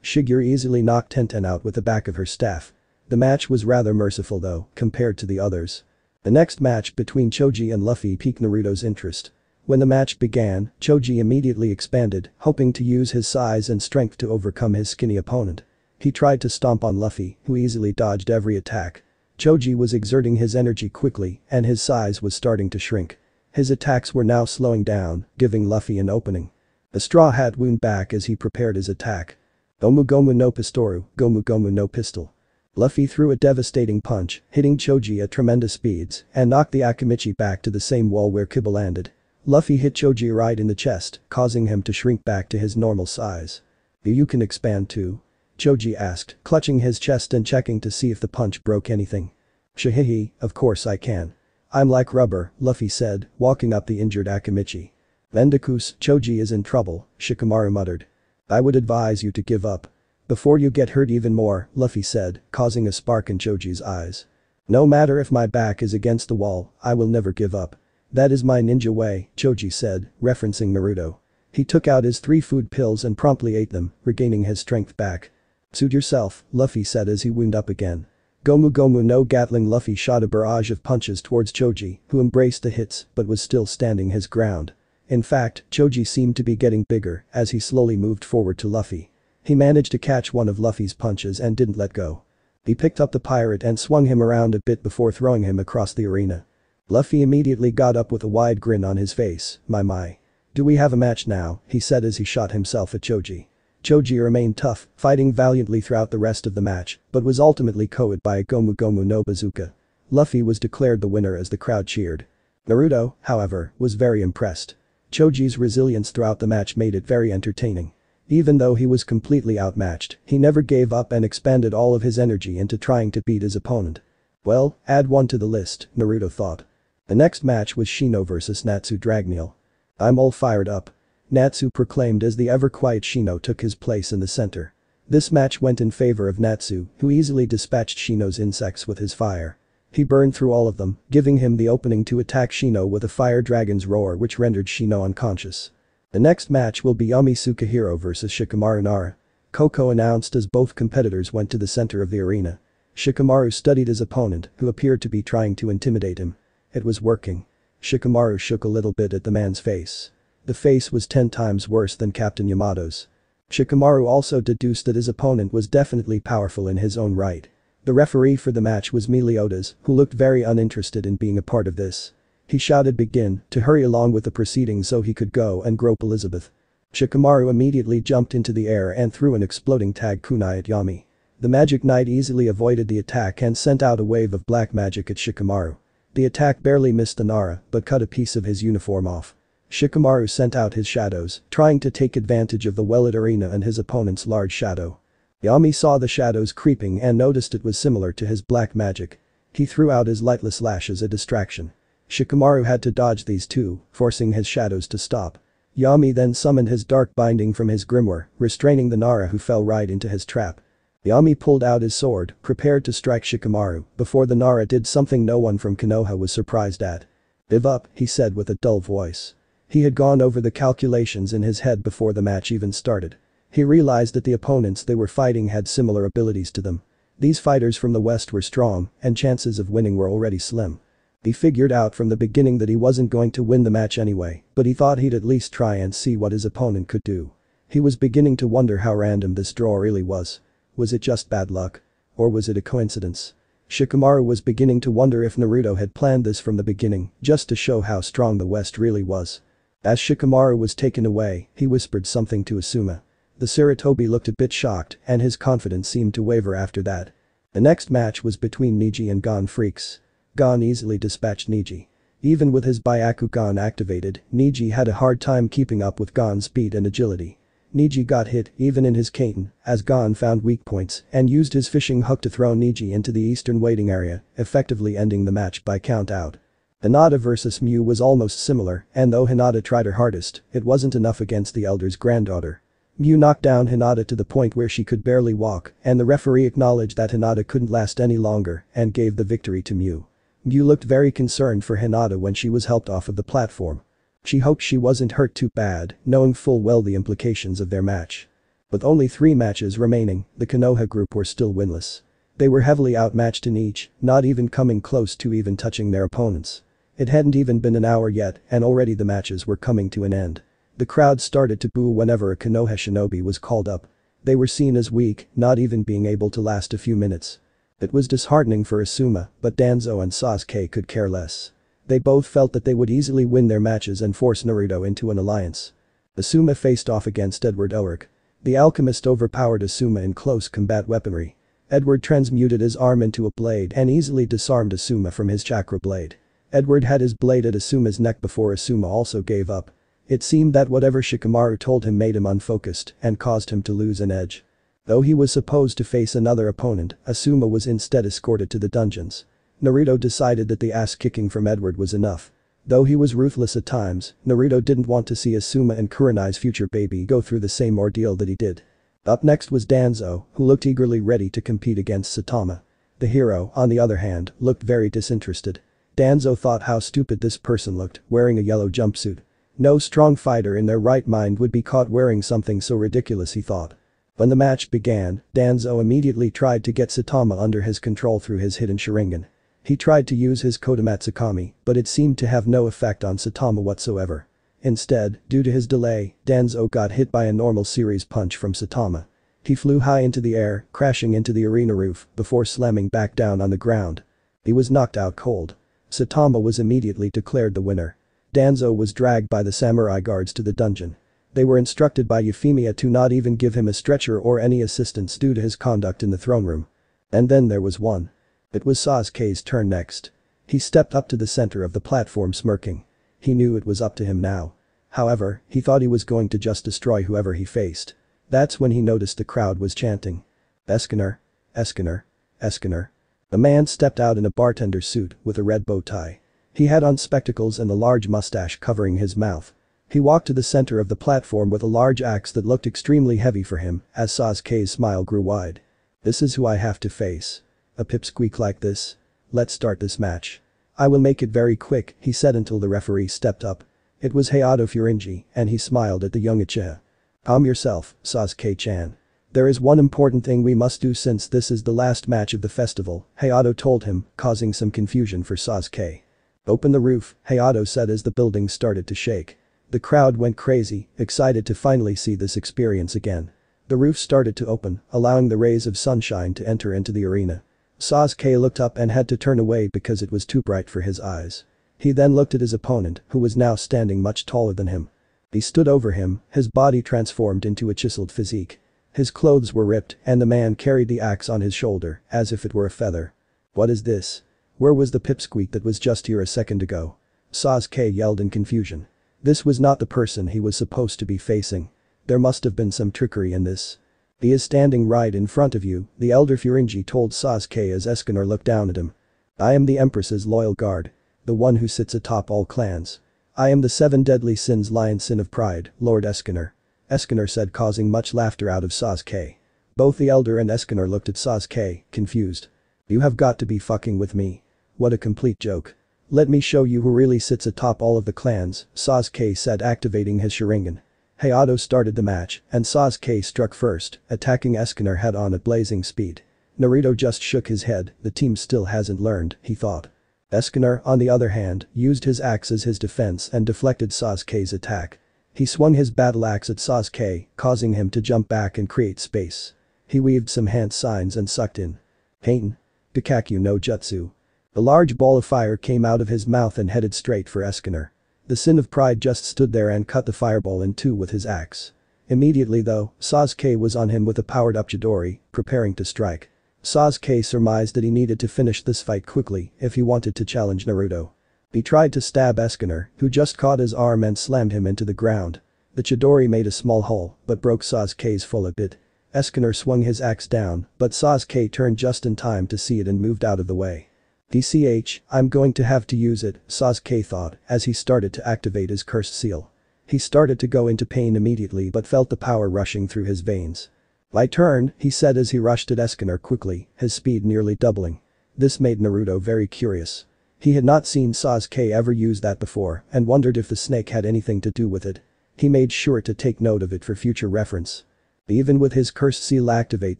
Shigeru easily knocked Tenten out with the back of her staff. The match was rather merciful though, compared to the others. The next match between Choji and Luffy piqued Naruto's interest. When the match began, Choji immediately expanded, hoping to use his size and strength to overcome his skinny opponent. He tried to stomp on Luffy, who easily dodged every attack. Choji was exerting his energy quickly, and his size was starting to shrink. His attacks were now slowing down, giving Luffy an opening. The Straw Hat wound back as he prepared his attack. Gomu Gomu no Pistoru, Gomu Gomu no Pistol. Luffy threw a devastating punch, hitting Choji at tremendous speeds, and knocked the Akimichi back to the same wall where Kiba landed. Luffy hit Choji right in the chest, causing him to shrink back to his normal size. You can expand too? Choji asked, clutching his chest and checking to see if the punch broke anything. Shahihi, of course I can. I'm like rubber, Luffy said, walking up the injured Akimichi. Vendikus, Choji is in trouble, Shikamaru muttered. I would advise you to give up. Before you get hurt even more, Luffy said, causing a spark in Choji's eyes. No matter if my back is against the wall, I will never give up. That is my ninja way, Choji said, referencing Naruto. He took out his 3 food pills and promptly ate them, regaining his strength back. Suit yourself, Luffy said as he wound up again. Gomu Gomu no Gatling. Luffy shot a barrage of punches towards Choji, who embraced the hits but was still standing his ground. In fact, Choji seemed to be getting bigger as he slowly moved forward to Luffy. He managed to catch one of Luffy's punches and didn't let go. He picked up the pirate and swung him around a bit before throwing him across the arena. Luffy immediately got up with a wide grin on his face. My. Do we have a match now, he said as he shot himself at Choji. Choji remained tough, fighting valiantly throughout the rest of the match, but was ultimately KO'd by a Gomu Gomu no Bazooka. Luffy was declared the winner as the crowd cheered. Naruto, however, was very impressed. Choji's resilience throughout the match made it very entertaining. Even though he was completely outmatched, he never gave up and expanded all of his energy into trying to beat his opponent. Well, add one to the list, Naruto thought. The next match was Shino vs Natsu Dragneel. I'm all fired up. Natsu proclaimed as the ever-quiet Shino took his place in the center. This match went in favor of Natsu, who easily dispatched Shino's insects with his fire. He burned through all of them, giving him the opening to attack Shino with a fire dragon's roar which rendered Shino unconscious. The next match will be Yami Sukahiro vs Shikamaru Nara. Koko announced as both competitors went to the center of the arena. Shikamaru studied his opponent, who appeared to be trying to intimidate him. It was working. Shikamaru shook a little bit at the man's face. The face was 10 times worse than Captain Yamato's. Shikamaru also deduced that his opponent was definitely powerful in his own right. The referee for the match was Meliodas, who looked very uninterested in being a part of this. He shouted begin to hurry along with the proceedings so he could go and grope Elizabeth. Shikamaru immediately jumped into the air and threw an exploding tag kunai at Yami. The Magic Knight easily avoided the attack and sent out a wave of black magic at Shikamaru. The attack barely missed the Nara but cut a piece of his uniform off. Shikamaru sent out his shadows, trying to take advantage of the well-lit arena and his opponent's large shadow. Yami saw the shadows creeping and noticed it was similar to his black magic. He threw out his lightless lash as a distraction. Shikamaru had to dodge these too, forcing his shadows to stop. Yami then summoned his dark binding from his grimoire, restraining the Nara who fell right into his trap. Yami pulled out his sword, prepared to strike Shikamaru, before the Nara did something no one from Konoha was surprised at. "Give up," he said with a dull voice. He had gone over the calculations in his head before the match even started. He realized that the opponents they were fighting had similar abilities to them. These fighters from the west were strong, and chances of winning were already slim. He figured out from the beginning that he wasn't going to win the match anyway, but he thought he'd at least try and see what his opponent could do. He was beginning to wonder how random this draw really was. Was it just bad luck? Or was it a coincidence? Shikamaru was beginning to wonder if Naruto had planned this from the beginning, just to show how strong the West really was. As Shikamaru was taken away, he whispered something to Asuma. The Sarutobi looked a bit shocked, and his confidence seemed to waver after that. The next match was between Neji and Gon Freaks. Gon easily dispatched Neji. Even with his Byakugan activated, Neji had a hard time keeping up with Gon's speed and agility. Neji got hit even in his Kaiten, as Gon found weak points and used his fishing hook to throw Neji into the eastern waiting area, effectively ending the match by count out. Hinata vs Mew was almost similar, and though Hinata tried her hardest, it wasn't enough against the elder's granddaughter. Mew knocked down Hinata to the point where she could barely walk, and the referee acknowledged that Hinata couldn't last any longer and gave the victory to Mew. Mew looked very concerned for Hinata when she was helped off of the platform. She hoped she wasn't hurt too bad, knowing full well the implications of their match. With only 3 matches remaining, the Konoha group were still winless. They were heavily outmatched in each, not even coming close to even touching their opponents. It hadn't even been an hour yet and already the matches were coming to an end. The crowd started to boo whenever a Konoha shinobi was called up. They were seen as weak, not even being able to last a few minutes. It was disheartening for Asuma, but Danzo and Sasuke could care less. They both felt that they would easily win their matches and force Naruto into an alliance. Asuma faced off against Edward Elric. The alchemist overpowered Asuma in close combat weaponry. Edward transmuted his arm into a blade and easily disarmed Asuma from his chakra blade. Edward had his blade at Asuma's neck before Asuma also gave up. It seemed that whatever Shikamaru told him made him unfocused and caused him to lose an edge. Though he was supposed to face another opponent, Asuma was instead escorted to the dungeons. Naruto decided that the ass-kicking from Edward was enough. Though he was ruthless at times, Naruto didn't want to see Asuma and Kurenai's future baby go through the same ordeal that he did. Up next was Danzo, who looked eagerly ready to compete against Saitama. The hero, on the other hand, looked very disinterested. Danzo thought how stupid this person looked, wearing a yellow jumpsuit. No strong fighter in their right mind would be caught wearing something so ridiculous, he thought. When the match began, Danzo immediately tried to get Saitama under his control through his hidden Sharingan. He tried to use his Kodomatsukami, but it seemed to have no effect on Saitama whatsoever. Instead, due to his delay, Danzo got hit by a normal series punch from Saitama. He flew high into the air, crashing into the arena roof before slamming back down on the ground. He was knocked out cold. Saitama was immediately declared the winner. Danzo was dragged by the samurai guards to the dungeon. They were instructed by Euphemia to not even give him a stretcher or any assistance due to his conduct in the throne room. And then there was one. It was Sasuke's turn next. He stepped up to the center of the platform smirking. He knew it was up to him now. However, he thought he was going to just destroy whoever he faced. That's when he noticed the crowd was chanting. Escanor. Escanor. Escanor. A man stepped out in a bartender's suit with a red bow tie. He had on spectacles and a large mustache covering his mouth. He walked to the center of the platform with a large axe that looked extremely heavy for him as Sasuke's smile grew wide. This is who I have to face. A pipsqueak like this? Let's start this match. I will make it very quick, he said until the referee stepped up. It was Hayato Furinji, and he smiled at the young Uchiha. Calm yourself, Sasuke-chan. There is one important thing we must do since this is the last match of the festival, Hayato told him, causing some confusion for Sasuke. Open the roof, Hayato said as the building started to shake. The crowd went crazy, excited to finally see this experience again. The roof started to open, allowing the rays of sunshine to enter into the arena. Sasuke looked up and had to turn away because it was too bright for his eyes. He then looked at his opponent, who was now standing much taller than him. He stood over him, his body transformed into a chiseled physique. His clothes were ripped and the man carried the axe on his shoulder, as if it were a feather. What is this? Where was the pipsqueak that was just here a second ago? Sasuke yelled in confusion. This was not the person he was supposed to be facing. There must have been some trickery in this. He is standing right in front of you, the elder Furinji told Sasuke as Escanor looked down at him. I am the Empress's loyal guard. The one who sits atop all clans. I am the 7 deadly sins lion sin of pride, Lord Escanor. Escanor said, causing much laughter out of Sasuke. Both the elder and Escanor looked at Sasuke, confused. You have got to be fucking with me. What a complete joke. Let me show you who really sits atop all of the clans, Sasuke said, activating his Sharingan. Hayato started the match, and Sasuke struck first, attacking Escanor head-on at blazing speed. Naruto just shook his head, the team still hasn't learned, he thought. Escanor, on the other hand, used his axe as his defense and deflected Sasuke's attack. He swung his battle axe at Sasuke, causing him to jump back and create space. He weaved some hand signs and sucked in. Pain. Kakakyu no Jutsu. A large ball of fire came out of his mouth and headed straight for Escanor. The Sin of Pride just stood there and cut the fireball in two with his axe. Immediately though, Sasuke was on him with a powered-up Chidori, preparing to strike. Sasuke surmised that he needed to finish this fight quickly if he wanted to challenge Naruto. He tried to stab Escanor, who just caught his arm and slammed him into the ground. The Chidori made a small hole, but broke Sasuke's fall a bit. Escanor swung his axe down, but Sasuke turned just in time to see it and moved out of the way. DCH, I'm going to have to use it, Sasuke thought as he started to activate his cursed seal. He started to go into pain immediately but felt the power rushing through his veins. My turn, he said as he rushed at Escanor quickly, his speed nearly doubling. This made Naruto very curious. He had not seen Sasuke ever use that before and wondered if the snake had anything to do with it. He made sure to take note of it for future reference. Even with his cursed seal activate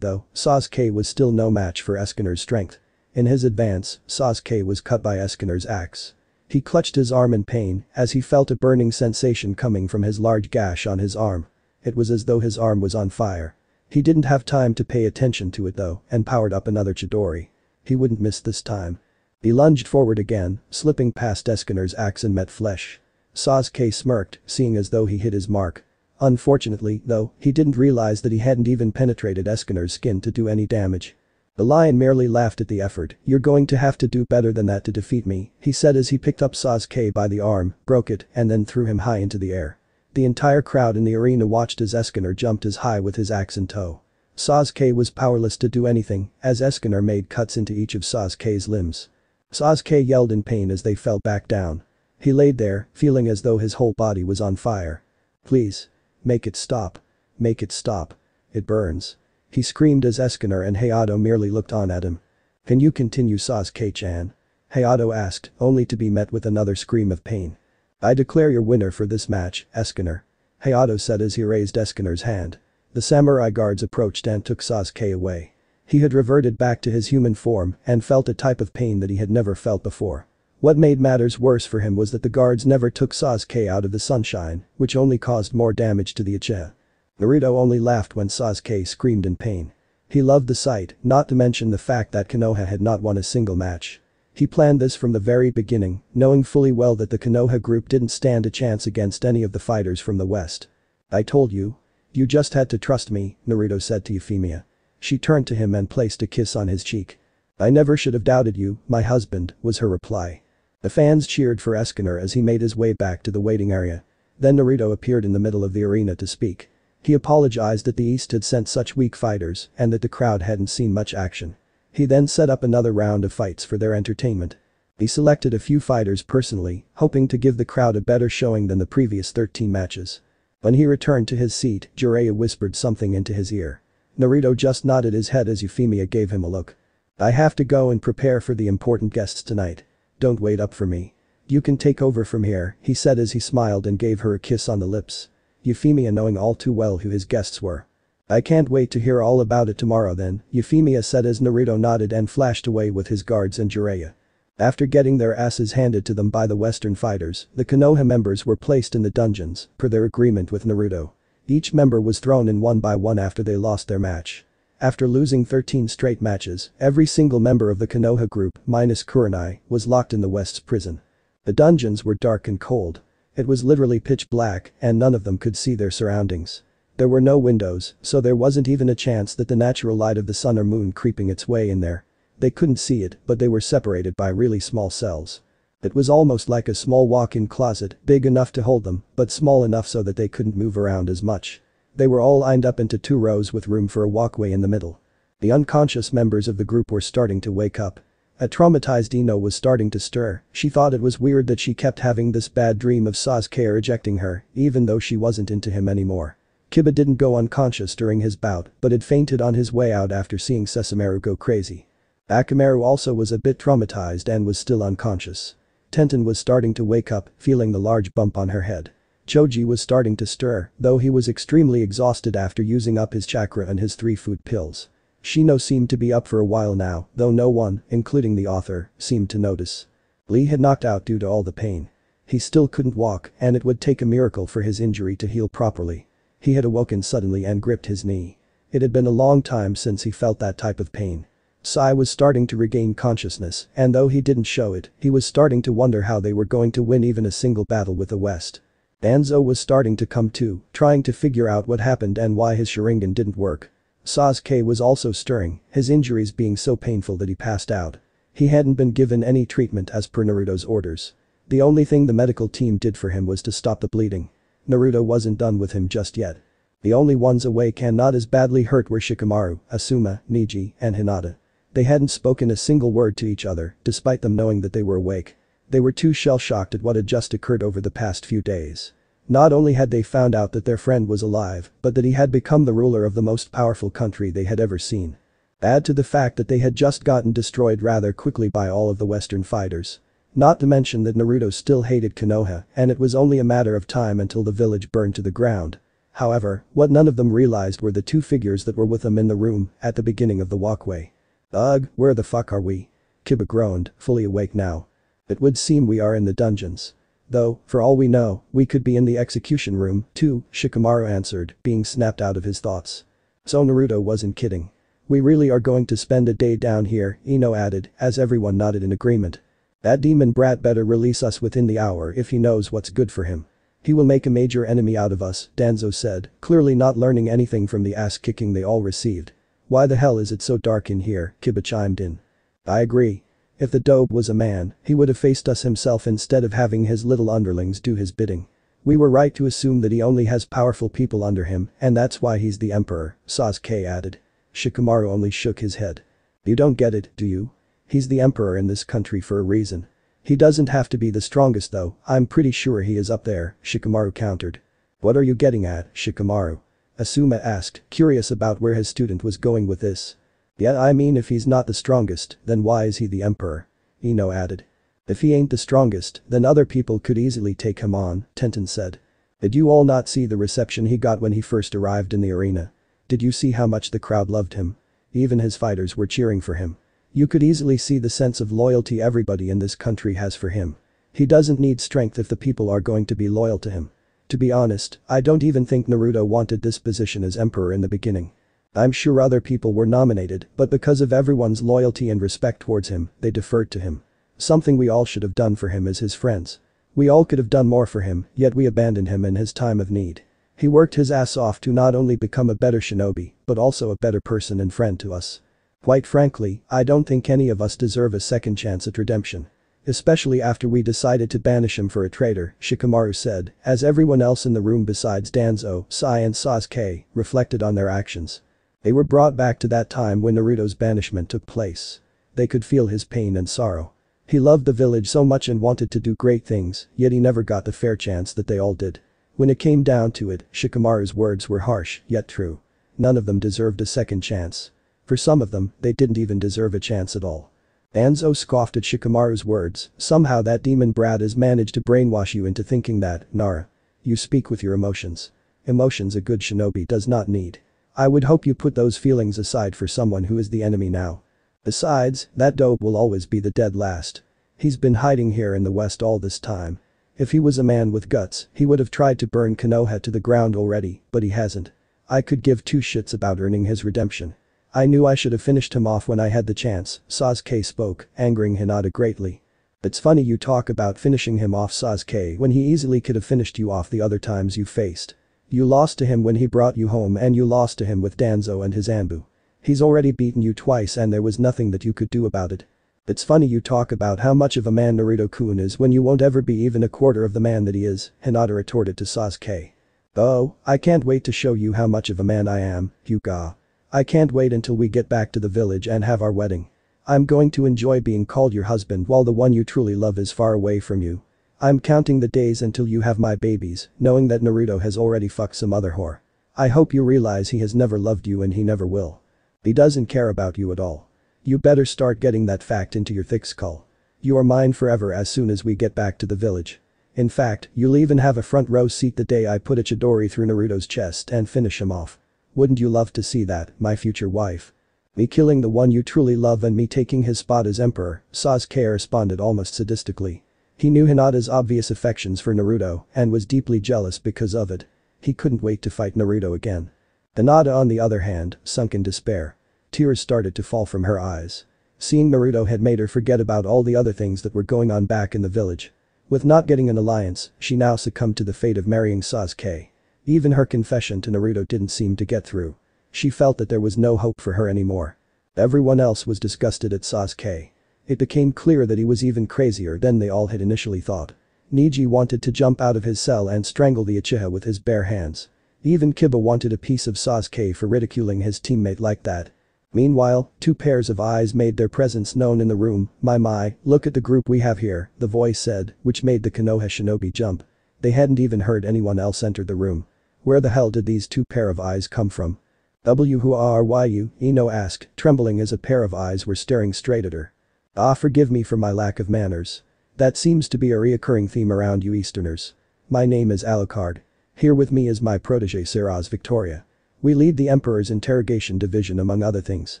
though, Sasuke was still no match for Escanor's strength. In his advance, Sasuke was cut by Escanor's axe. He clutched his arm in pain as he felt a burning sensation coming from his large gash on his arm. It was as though his arm was on fire. He didn't have time to pay attention to it though and powered up another Chidori. He wouldn't miss this time. He lunged forward again, slipping past Escanor's axe and met flesh. Sasuke smirked, seeing as though he hit his mark. Unfortunately, though, he didn't realize that he hadn't even penetrated Escanor's skin to do any damage. The lion merely laughed at the effort. You're going to have to do better than that to defeat me, he said as he picked up Sasuke by the arm, broke it, and then threw him high into the air. The entire crowd in the arena watched as Escanor jumped as high with his axe in tow. Sasuke was powerless to do anything as Escanor made cuts into each of Sasuke's limbs. Sasuke yelled in pain as they fell back down. He laid there, feeling as though his whole body was on fire. Please. Make it stop. Make it stop. It burns. He screamed as Escanor and Hayato merely looked on at him. Can you continue, Sasuke-chan? Hayato asked, only to be met with another scream of pain. I declare your winner for this match, Escanor. Hayato said as he raised Escanor's hand. The samurai guards approached and took Sasuke away. He had reverted back to his human form and felt a type of pain that he had never felt before. What made matters worse for him was that the guards never took Sasuke out of the sunshine, which only caused more damage to the Uchiha. Naruto only laughed when Sasuke screamed in pain. He loved the sight, not to mention the fact that Konoha had not won a single match. He planned this from the very beginning, knowing fully well that the Konoha group didn't stand a chance against any of the fighters from the west. I told you. You just had to trust me, Naruto said to Euphemia. She turned to him and placed a kiss on his cheek. I never should have doubted you, my husband, was her reply. The fans cheered for Escanor as he made his way back to the waiting area. Then Naruto appeared in the middle of the arena to speak. He apologized that the East had sent such weak fighters and that the crowd hadn't seen much action. He then set up another round of fights for their entertainment. He selected a few fighters personally, hoping to give the crowd a better showing than the previous 13 matches. When he returned to his seat, Jiraiya whispered something into his ear. Naruto just nodded his head as Euphemia gave him a look. I have to go and prepare for the important guests tonight. Don't wait up for me. You can take over from here, he said as he smiled and gave her a kiss on the lips. Euphemia knowing all too well who his guests were. I can't wait to hear all about it tomorrow then, Euphemia said as Naruto nodded and flashed away with his guards and Jiraiya. After getting their asses handed to them by the Western fighters, the Konoha members were placed in the dungeons, per their agreement with Naruto. Each member was thrown in one by one after they lost their match. After losing 13 straight matches, every single member of the Konoha group, minus Kurenai, was locked in the West's prison. The dungeons were dark and cold. It was literally pitch black and none of them could see their surroundings. There were no windows, so there wasn't even a chance that the natural light of the sun or moon creeping its way in there. They couldn't see it, but they were separated by really small cells. It was almost like a small walk-in closet, big enough to hold them, but small enough so that they couldn't move around as much. They were all lined up into 2 rows with room for a walkway in the middle. The unconscious members of the group were starting to wake up. A traumatized Ino was starting to stir. She thought it was weird that she kept having this bad dream of Sasuke rejecting her, even though she wasn't into him anymore. Kiba didn't go unconscious during his bout, but had fainted on his way out after seeing Sesshomaru go crazy. Akamaru also was a bit traumatized and was still unconscious. Tenten was starting to wake up, feeling the large bump on her head. Choji was starting to stir, though he was extremely exhausted after using up his chakra and his 3 food pills. Shino seemed to be up for a while now, though no one, including the author, seemed to notice. Lee had knocked out due to all the pain. He still couldn't walk and it would take a miracle for his injury to heal properly. He had awoken suddenly and gripped his knee. It had been a long time since he felt that type of pain. Sai was starting to regain consciousness, and though he didn't show it, he was starting to wonder how they were going to win even a single battle with the West. Danzo was starting to come to, trying to figure out what happened and why his Sharingan didn't work. Sasuke was also stirring, his injuries being so painful that he passed out. He hadn't been given any treatment as per Naruto's orders. The only thing the medical team did for him was to stop the bleeding. Naruto wasn't done with him just yet. The only ones awake and not as badly hurt were Shikamaru, Asuma, Neji, and Hinata. They hadn't spoken a single word to each other, despite them knowing that they were awake. They were too shell-shocked at what had just occurred over the past few days. Not only had they found out that their friend was alive, but that he had become the ruler of the most powerful country they had ever seen. Add to the fact that they had just gotten destroyed rather quickly by all of the Western fighters. Not to mention that Naruto still hated Konoha and it was only a matter of time until the village burned to the ground. However, what none of them realized were the 2 figures that were with them in the room at the beginning of the walkway. Ugh, where the fuck are we? Kiba groaned, fully awake now. It would seem we are in the dungeons. Though, for all we know, we could be in the execution room, too, Shikamaru answered, being snapped out of his thoughts. So Naruto wasn't kidding. We really are going to spend a day down here, Ino added, as everyone nodded in agreement. That demon brat better release us within the hour if he knows what's good for him. He will make a major enemy out of us, Danzo said, clearly not learning anything from the ass-kicking they all received. Why the hell is it so dark in here, Kiba chimed in. I agree. If the dope was a man, he would have faced us himself instead of having his little underlings do his bidding. We were right to assume that he only has powerful people under him, and that's why he's the emperor, Sasuke added. Shikamaru only shook his head. You don't get it, do you? He's the emperor in this country for a reason. He doesn't have to be the strongest though, I'm pretty sure he is up there, Shikamaru countered. What are you getting at, Shikamaru? Asuma asked, curious about where his student was going with this. Yeah, I mean if he's not the strongest, then why is he the emperor? Ino added. If he ain't the strongest, then other people could easily take him on, Tenten said. Did you all not see the reception he got when he first arrived in the arena? Did you see how much the crowd loved him? Even his fighters were cheering for him. You could easily see the sense of loyalty everybody in this country has for him. He doesn't need strength if the people are going to be loyal to him. To be honest, I don't even think Naruto wanted this position as emperor in the beginning. I'm sure other people were nominated, but because of everyone's loyalty and respect towards him, they deferred to him. Something we all should have done for him as his friends. We all could have done more for him, yet we abandoned him in his time of need. He worked his ass off to not only become a better shinobi, but also a better person and friend to us. Quite frankly, I don't think any of us deserve a second chance at redemption. Especially after we decided to banish him for a traitor, Shikamaru said, as everyone else in the room besides Danzo, Sai and Sasuke reflected on their actions. They were brought back to that time when Naruto's banishment took place. They could feel his pain and sorrow. He loved the village so much and wanted to do great things, yet he never got the fair chance that they all did. When it came down to it, Shikamaru's words were harsh, yet true. None of them deserved a second chance. For some of them, they didn't even deserve a chance at all. Danzo scoffed at Shikamaru's words, somehow that demon brat has managed to brainwash you into thinking that, Nara. You speak with your emotions. Emotions a good shinobi does not need. I would hope you put those feelings aside for someone who is the enemy now. Besides, that dope will always be the dead last. He's been hiding here in the west all this time. If he was a man with guts, he would have tried to burn Konoha to the ground already, but he hasn't. I could give two shits about earning his redemption. I knew I should have finished him off when I had the chance, Sasuke spoke, angering Hinata greatly. It's funny you talk about finishing him off, Sasuke, when he easily could have finished you off the other times you faced. You lost to him when he brought you home and you lost to him with Danzo and his Anbu. He's already beaten you twice and there was nothing that you could do about it. It's funny you talk about how much of a man Naruto-kun is when you won't ever be even a quarter of the man that he is, Hinata retorted to Sasuke. Oh, I can't wait to show you how much of a man I am, Hyuga. I can't wait until we get back to the village and have our wedding. I'm going to enjoy being called your husband while the one you truly love is far away from you. I'm counting the days until you have my babies, knowing that Naruto has already fucked some other whore. I hope you realize he has never loved you and he never will. He doesn't care about you at all. You better start getting that fact into your thick skull. You are mine forever as soon as we get back to the village. In fact, you'll even have a front row seat the day I put a Chidori through Naruto's chest and finish him off. Wouldn't you love to see that, my future wife? Me killing the one you truly love and me taking his spot as emperor, Sasuke responded almost sadistically. He knew Hinata's obvious affections for Naruto and was deeply jealous because of it. He couldn't wait to fight Naruto again. Hinata on the other hand, sunk in despair. Tears started to fall from her eyes. Seeing Naruto had made her forget about all the other things that were going on back in the village. With not getting an alliance, she now succumbed to the fate of marrying Sasuke. Even her confession to Naruto didn't seem to get through. She felt that there was no hope for her anymore. Everyone else was disgusted at Sasuke. It became clear that he was even crazier than they all had initially thought. Neji wanted to jump out of his cell and strangle the Uchiha with his bare hands. Even Kiba wanted a piece of Sasuke for ridiculing his teammate like that. Meanwhile, two pairs of eyes made their presence known in the room. My, look at the group we have here, the voice said, which made the Konoha shinobi jump. They hadn't even heard anyone else enter the room. Where the hell did these two pair of eyes come from? Who are you? Ino asked, trembling as a pair of eyes were staring straight at her. Ah, forgive me for my lack of manners. That seems to be a reoccurring theme around you Easterners. My name is Alucard. Here with me is my protege Siraz Victoria. We lead the Emperor's interrogation division among other things.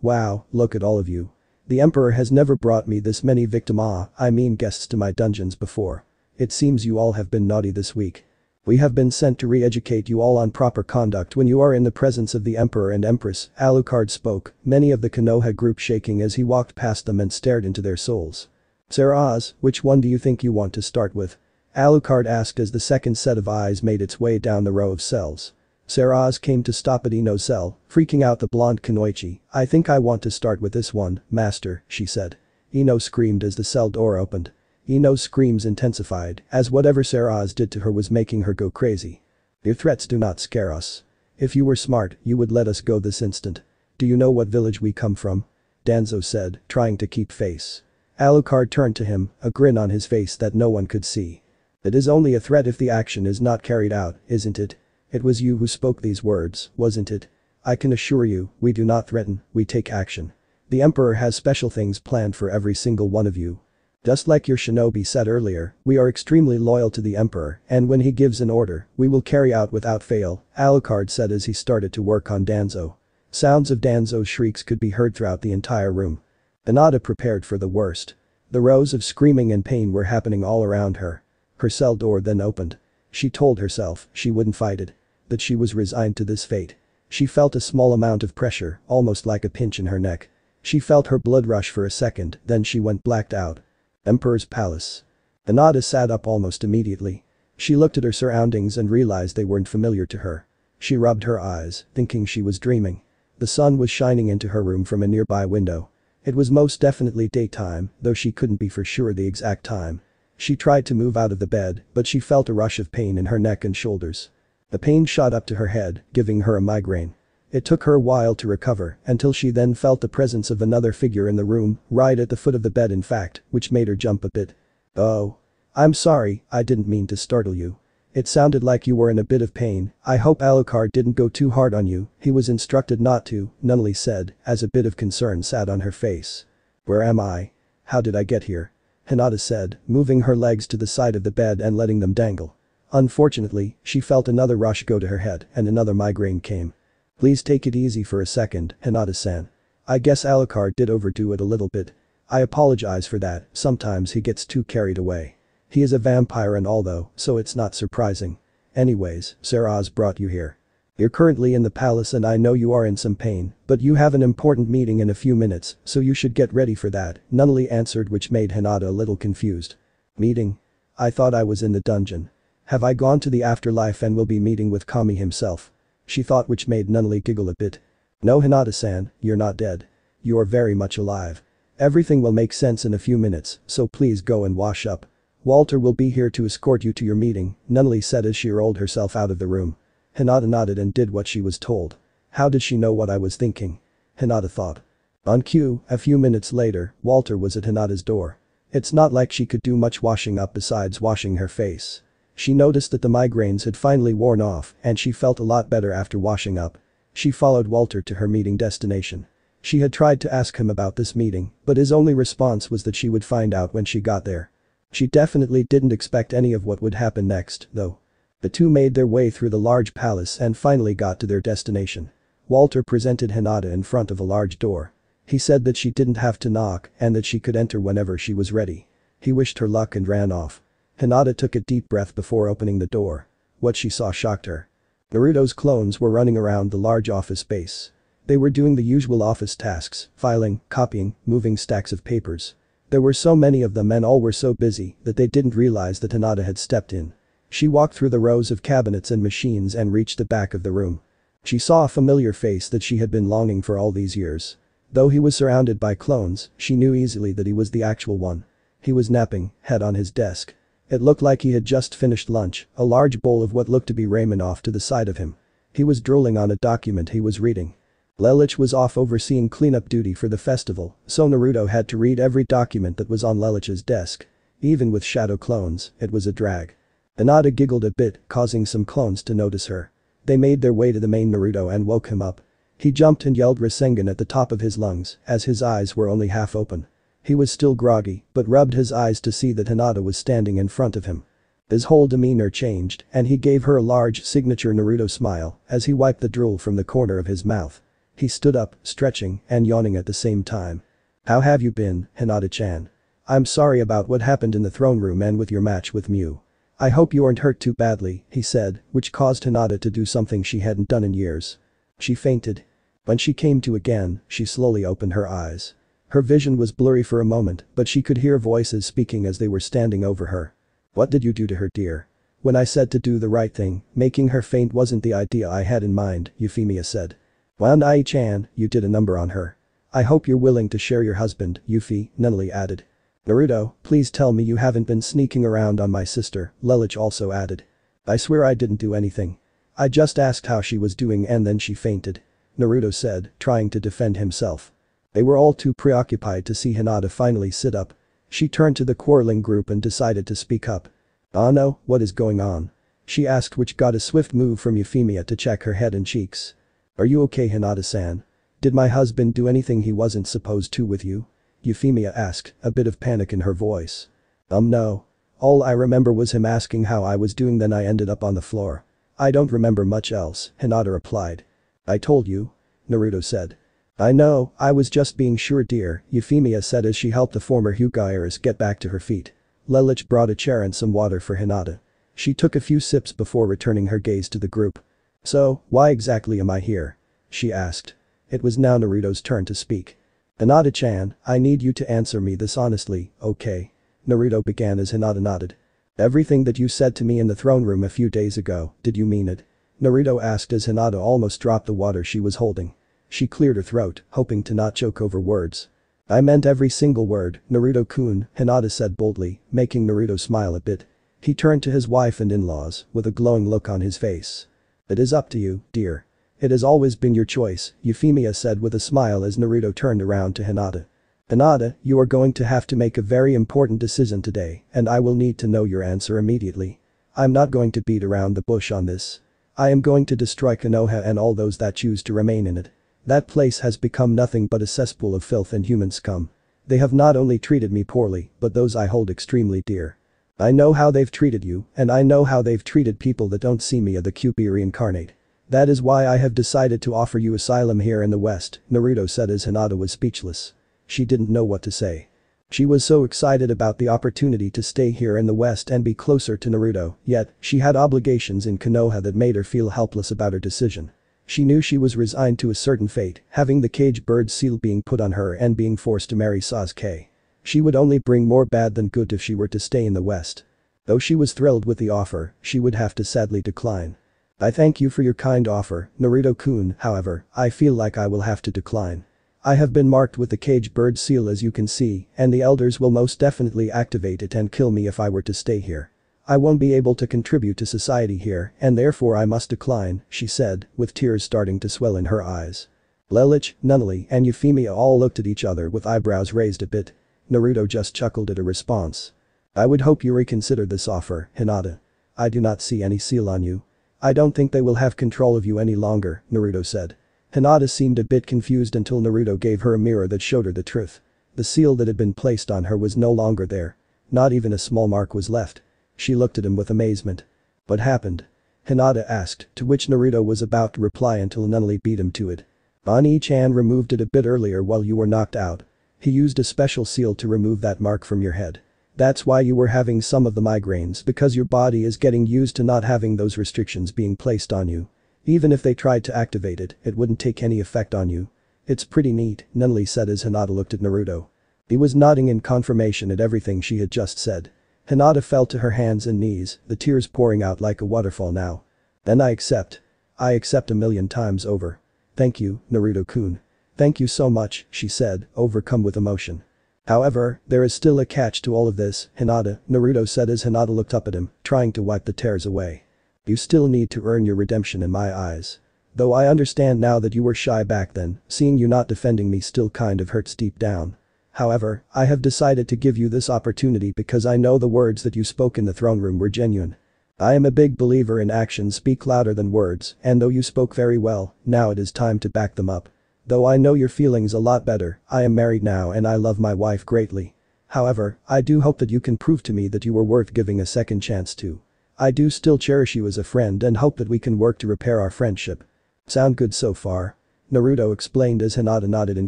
Wow, look at all of you. The Emperor has never brought me this many guests to my dungeons before. It seems you all have been naughty this week. We have been sent to re-educate you all on proper conduct when you are in the presence of the Emperor and Empress, Alucard spoke, many of the Konoha group shaking as he walked past them and stared into their souls. Siraz, which one do you think you want to start with? Alucard asked as the second set of eyes made its way down the row of cells. Siraz came to stop at Ino's cell, freaking out the blonde Kunoichi. I think I want to start with this one, master, she said. Ino screamed as the cell door opened. Ino's screams intensified as whatever Siraz did to her was making her go crazy. Your threats do not scare us. If you were smart, you would let us go this instant. Do you know what village we come from? Danzo said, trying to keep face. Alucard turned to him, a grin on his face that no one could see. It is only a threat if the action is not carried out, isn't it? It was you who spoke these words, wasn't it? I can assure you, we do not threaten, we take action. The Emperor has special things planned for every single one of you. Just like your shinobi said earlier, we are extremely loyal to the Emperor, and when he gives an order, we will carry out without fail, Alucard said as he started to work on Danzo. Sounds of Danzo's shrieks could be heard throughout the entire room. Hinata prepared for the worst. The rows of screaming and pain were happening all around her. Her cell door then opened. She told herself she wouldn't fight it. That she was resigned to this fate. She felt a small amount of pressure, almost like a pinch in her neck. She felt her blood rush for a second, then she went blacked out. Emperor's Palace. Hinata sat up almost immediately. She looked at her surroundings and realized they weren't familiar to her. She rubbed her eyes, thinking she was dreaming. The sun was shining into her room from a nearby window. It was most definitely daytime, though she couldn't be for sure the exact time. She tried to move out of the bed, but she felt a rush of pain in her neck and shoulders. The pain shot up to her head, giving her a migraine. It took her a while to recover, until she then felt the presence of another figure in the room, right at the foot of the bed in fact, which made her jump a bit. Oh. I'm sorry, I didn't mean to startle you. It sounded like you were in a bit of pain. I hope Alucard didn't go too hard on you, he was instructed not to, Nunnally said, as a bit of concern sat on her face. Where am I? How did I get here? Hinata said, moving her legs to the side of the bed and letting them dangle. Unfortunately, she felt another rush go to her head and another migraine came. Please take it easy for a second, Hinata-san. I guess Alucard did overdo it a little bit. I apologize for that, sometimes he gets too carried away. He is a vampire and all though, so it's not surprising. Anyways, Saraz brought you here. You're currently in the palace and I know you are in some pain, but you have an important meeting in a few minutes, so you should get ready for that, Nunnally answered, which made Hinata a little confused. Meeting? I thought I was in the dungeon. Have I gone to the afterlife and will be meeting with Kami himself? She thought, which made Nunnally giggle a bit. No, Hinata-san, you're not dead. You are very much alive. Everything will make sense in a few minutes, so please go and wash up. Walter will be here to escort you to your meeting, Nunnally said as she rolled herself out of the room. Hinata nodded and did what she was told. How did she know what I was thinking? Hinata thought. On cue, a few minutes later, Walter was at Hinata's door. It's not like she could do much washing up besides washing her face. She noticed that the migraines had finally worn off and she felt a lot better after washing up. She followed Walter to her meeting destination. She had tried to ask him about this meeting, but his only response was that she would find out when she got there. She definitely didn't expect any of what would happen next, though. The two made their way through the large palace and finally got to their destination. Walter presented Hinata in front of a large door. He said that she didn't have to knock and that she could enter whenever she was ready. He wished her luck and ran off. Hinata took a deep breath before opening the door. What she saw shocked her. Naruto's clones were running around the large office space. They were doing the usual office tasks, filing, copying, moving stacks of papers. There were so many of them and all were so busy that they didn't realize that Hinata had stepped in. She walked through the rows of cabinets and machines and reached the back of the room. She saw a familiar face that she had been longing for all these years. Though he was surrounded by clones, she knew easily that he was the actual one. He was napping, head on his desk. It looked like he had just finished lunch, a large bowl of what looked to be ramen off to the side of him. He was drooling on a document he was reading. Lelich was off overseeing cleanup duty for the festival, so Naruto had to read every document that was on Lelich's desk. Even with shadow clones, it was a drag. Hinata giggled a bit, causing some clones to notice her. They made their way to the main Naruto and woke him up. He jumped and yelled Rasengan at the top of his lungs, as his eyes were only half open. He was still groggy, but rubbed his eyes to see that Hinata was standing in front of him. His whole demeanor changed and he gave her a large signature Naruto smile as he wiped the drool from the corner of his mouth. He stood up, stretching and yawning at the same time. How have you been, Hinata-chan? I'm sorry about what happened in the throne room and with your match with Mew. I hope you aren't hurt too badly, he said, which caused Hinata to do something she hadn't done in years. She fainted. When she came to again, she slowly opened her eyes. Her vision was blurry for a moment, but she could hear voices speaking as they were standing over her. What did you do to her, dear? When I said to do the right thing, making her faint wasn't the idea I had in mind, Euphemia said. Wanai-chan, you did a number on her. I hope you're willing to share your husband, Yuffie, Nunnally added. Naruto, please tell me you haven't been sneaking around on my sister, Lelich also added. I swear I didn't do anything. I just asked how she was doing and then she fainted. Naruto said, trying to defend himself. They were all too preoccupied to see Hinata finally sit up. She turned to the quarreling group and decided to speak up. Ah no, what is going on? she asked, which got a swift move from Euphemia to check her head and cheeks. Are you okay, Hinata-san? Did my husband do anything he wasn't supposed to with you? Euphemia asked, a bit of panic in her voice. No. All I remember was him asking how I was doing, then I ended up on the floor. I don't remember much else, Hinata replied. I told you. Naruto said. I know, I was just being sure, dear, Euphemia said as she helped the former Hyuga get back to her feet. Lelich brought a chair and some water for Hinata. She took a few sips before returning her gaze to the group. So, why exactly am I here? She asked. It was now Naruto's turn to speak. Hinata-chan, I need you to answer me this honestly, okay? Naruto began as Hinata nodded. Everything that you said to me in the throne room a few days ago, did you mean it? Naruto asked as Hinata almost dropped the water she was holding. She cleared her throat, hoping to not choke over words. I meant every single word, Naruto-kun, Hinata said boldly, making Naruto smile a bit. He turned to his wife and in-laws, with a glowing look on his face. It is up to you, dear. It has always been your choice, Euphemia said with a smile as Naruto turned around to Hinata. Hinata, you are going to have to make a very important decision today, and I will need to know your answer immediately. I'm not going to beat around the bush on this. I am going to destroy Konoha and all those that choose to remain in it. That place has become nothing but a cesspool of filth and human scum. They have not only treated me poorly, but those I hold extremely dear. I know how they've treated you, and I know how they've treated people that don't see me as the QP reincarnate. That is why I have decided to offer you asylum here in the West, Naruto said as Hinata was speechless. She didn't know what to say. She was so excited about the opportunity to stay here in the West and be closer to Naruto, yet, she had obligations in Konoha that made her feel helpless about her decision. She knew she was resigned to a certain fate, having the cage bird seal being put on her and being forced to marry Sasuke. She would only bring more bad than good if she were to stay in the West. Though she was thrilled with the offer, she would have to sadly decline. I thank you for your kind offer, Naruto-kun, however, I feel like I will have to decline. I have been marked with the cage bird seal as you can see, and the elders will most definitely activate it and kill me if I were to stay here. I won't be able to contribute to society here and therefore I must decline, she said, with tears starting to swell in her eyes. Lelich, Nunnally and Euphemia all looked at each other with eyebrows raised a bit. Naruto just chuckled at a response. I would hope you reconsider this offer, Hinata. I do not see any seal on you. I don't think they will have control of you any longer, Naruto said. Hinata seemed a bit confused until Naruto gave her a mirror that showed her the truth. The seal that had been placed on her was no longer there. Not even a small mark was left. She looked at him with amazement. What happened? Hinata asked, to which Naruto was about to reply until Nunnally beat him to it. Bani-chan removed it a bit earlier while you were knocked out. He used a special seal to remove that mark from your head. That's why you were having some of the migraines, because your body is getting used to not having those restrictions being placed on you. Even if they tried to activate it, it wouldn't take any effect on you. It's pretty neat, Nunnally said as Hinata looked at Naruto. He was nodding in confirmation at everything she had just said. Hinata fell to her hands and knees, the tears pouring out like a waterfall now. Then I accept. I accept 1,000,000 times over. Thank you, Naruto-kun. Thank you so much, she said, overcome with emotion. However, there is still a catch to all of this, Hinata, Naruto said as Hinata looked up at him, trying to wipe the tears away. You still need to earn your redemption in my eyes. Though I understand now that you were shy back then, seeing you not defending me still kind of hurts deep down. However, I have decided to give you this opportunity because I know the words that you spoke in the throne room were genuine. I am a big believer in actions speak louder than words, and though you spoke very well, now it is time to back them up. Though I know your feelings a lot better, I am married now and I love my wife greatly. However, I do hope that you can prove to me that you were worth giving a second chance to. I do still cherish you as a friend and hope that we can work to repair our friendship. Sound good so far? Naruto explained as Hinata nodded in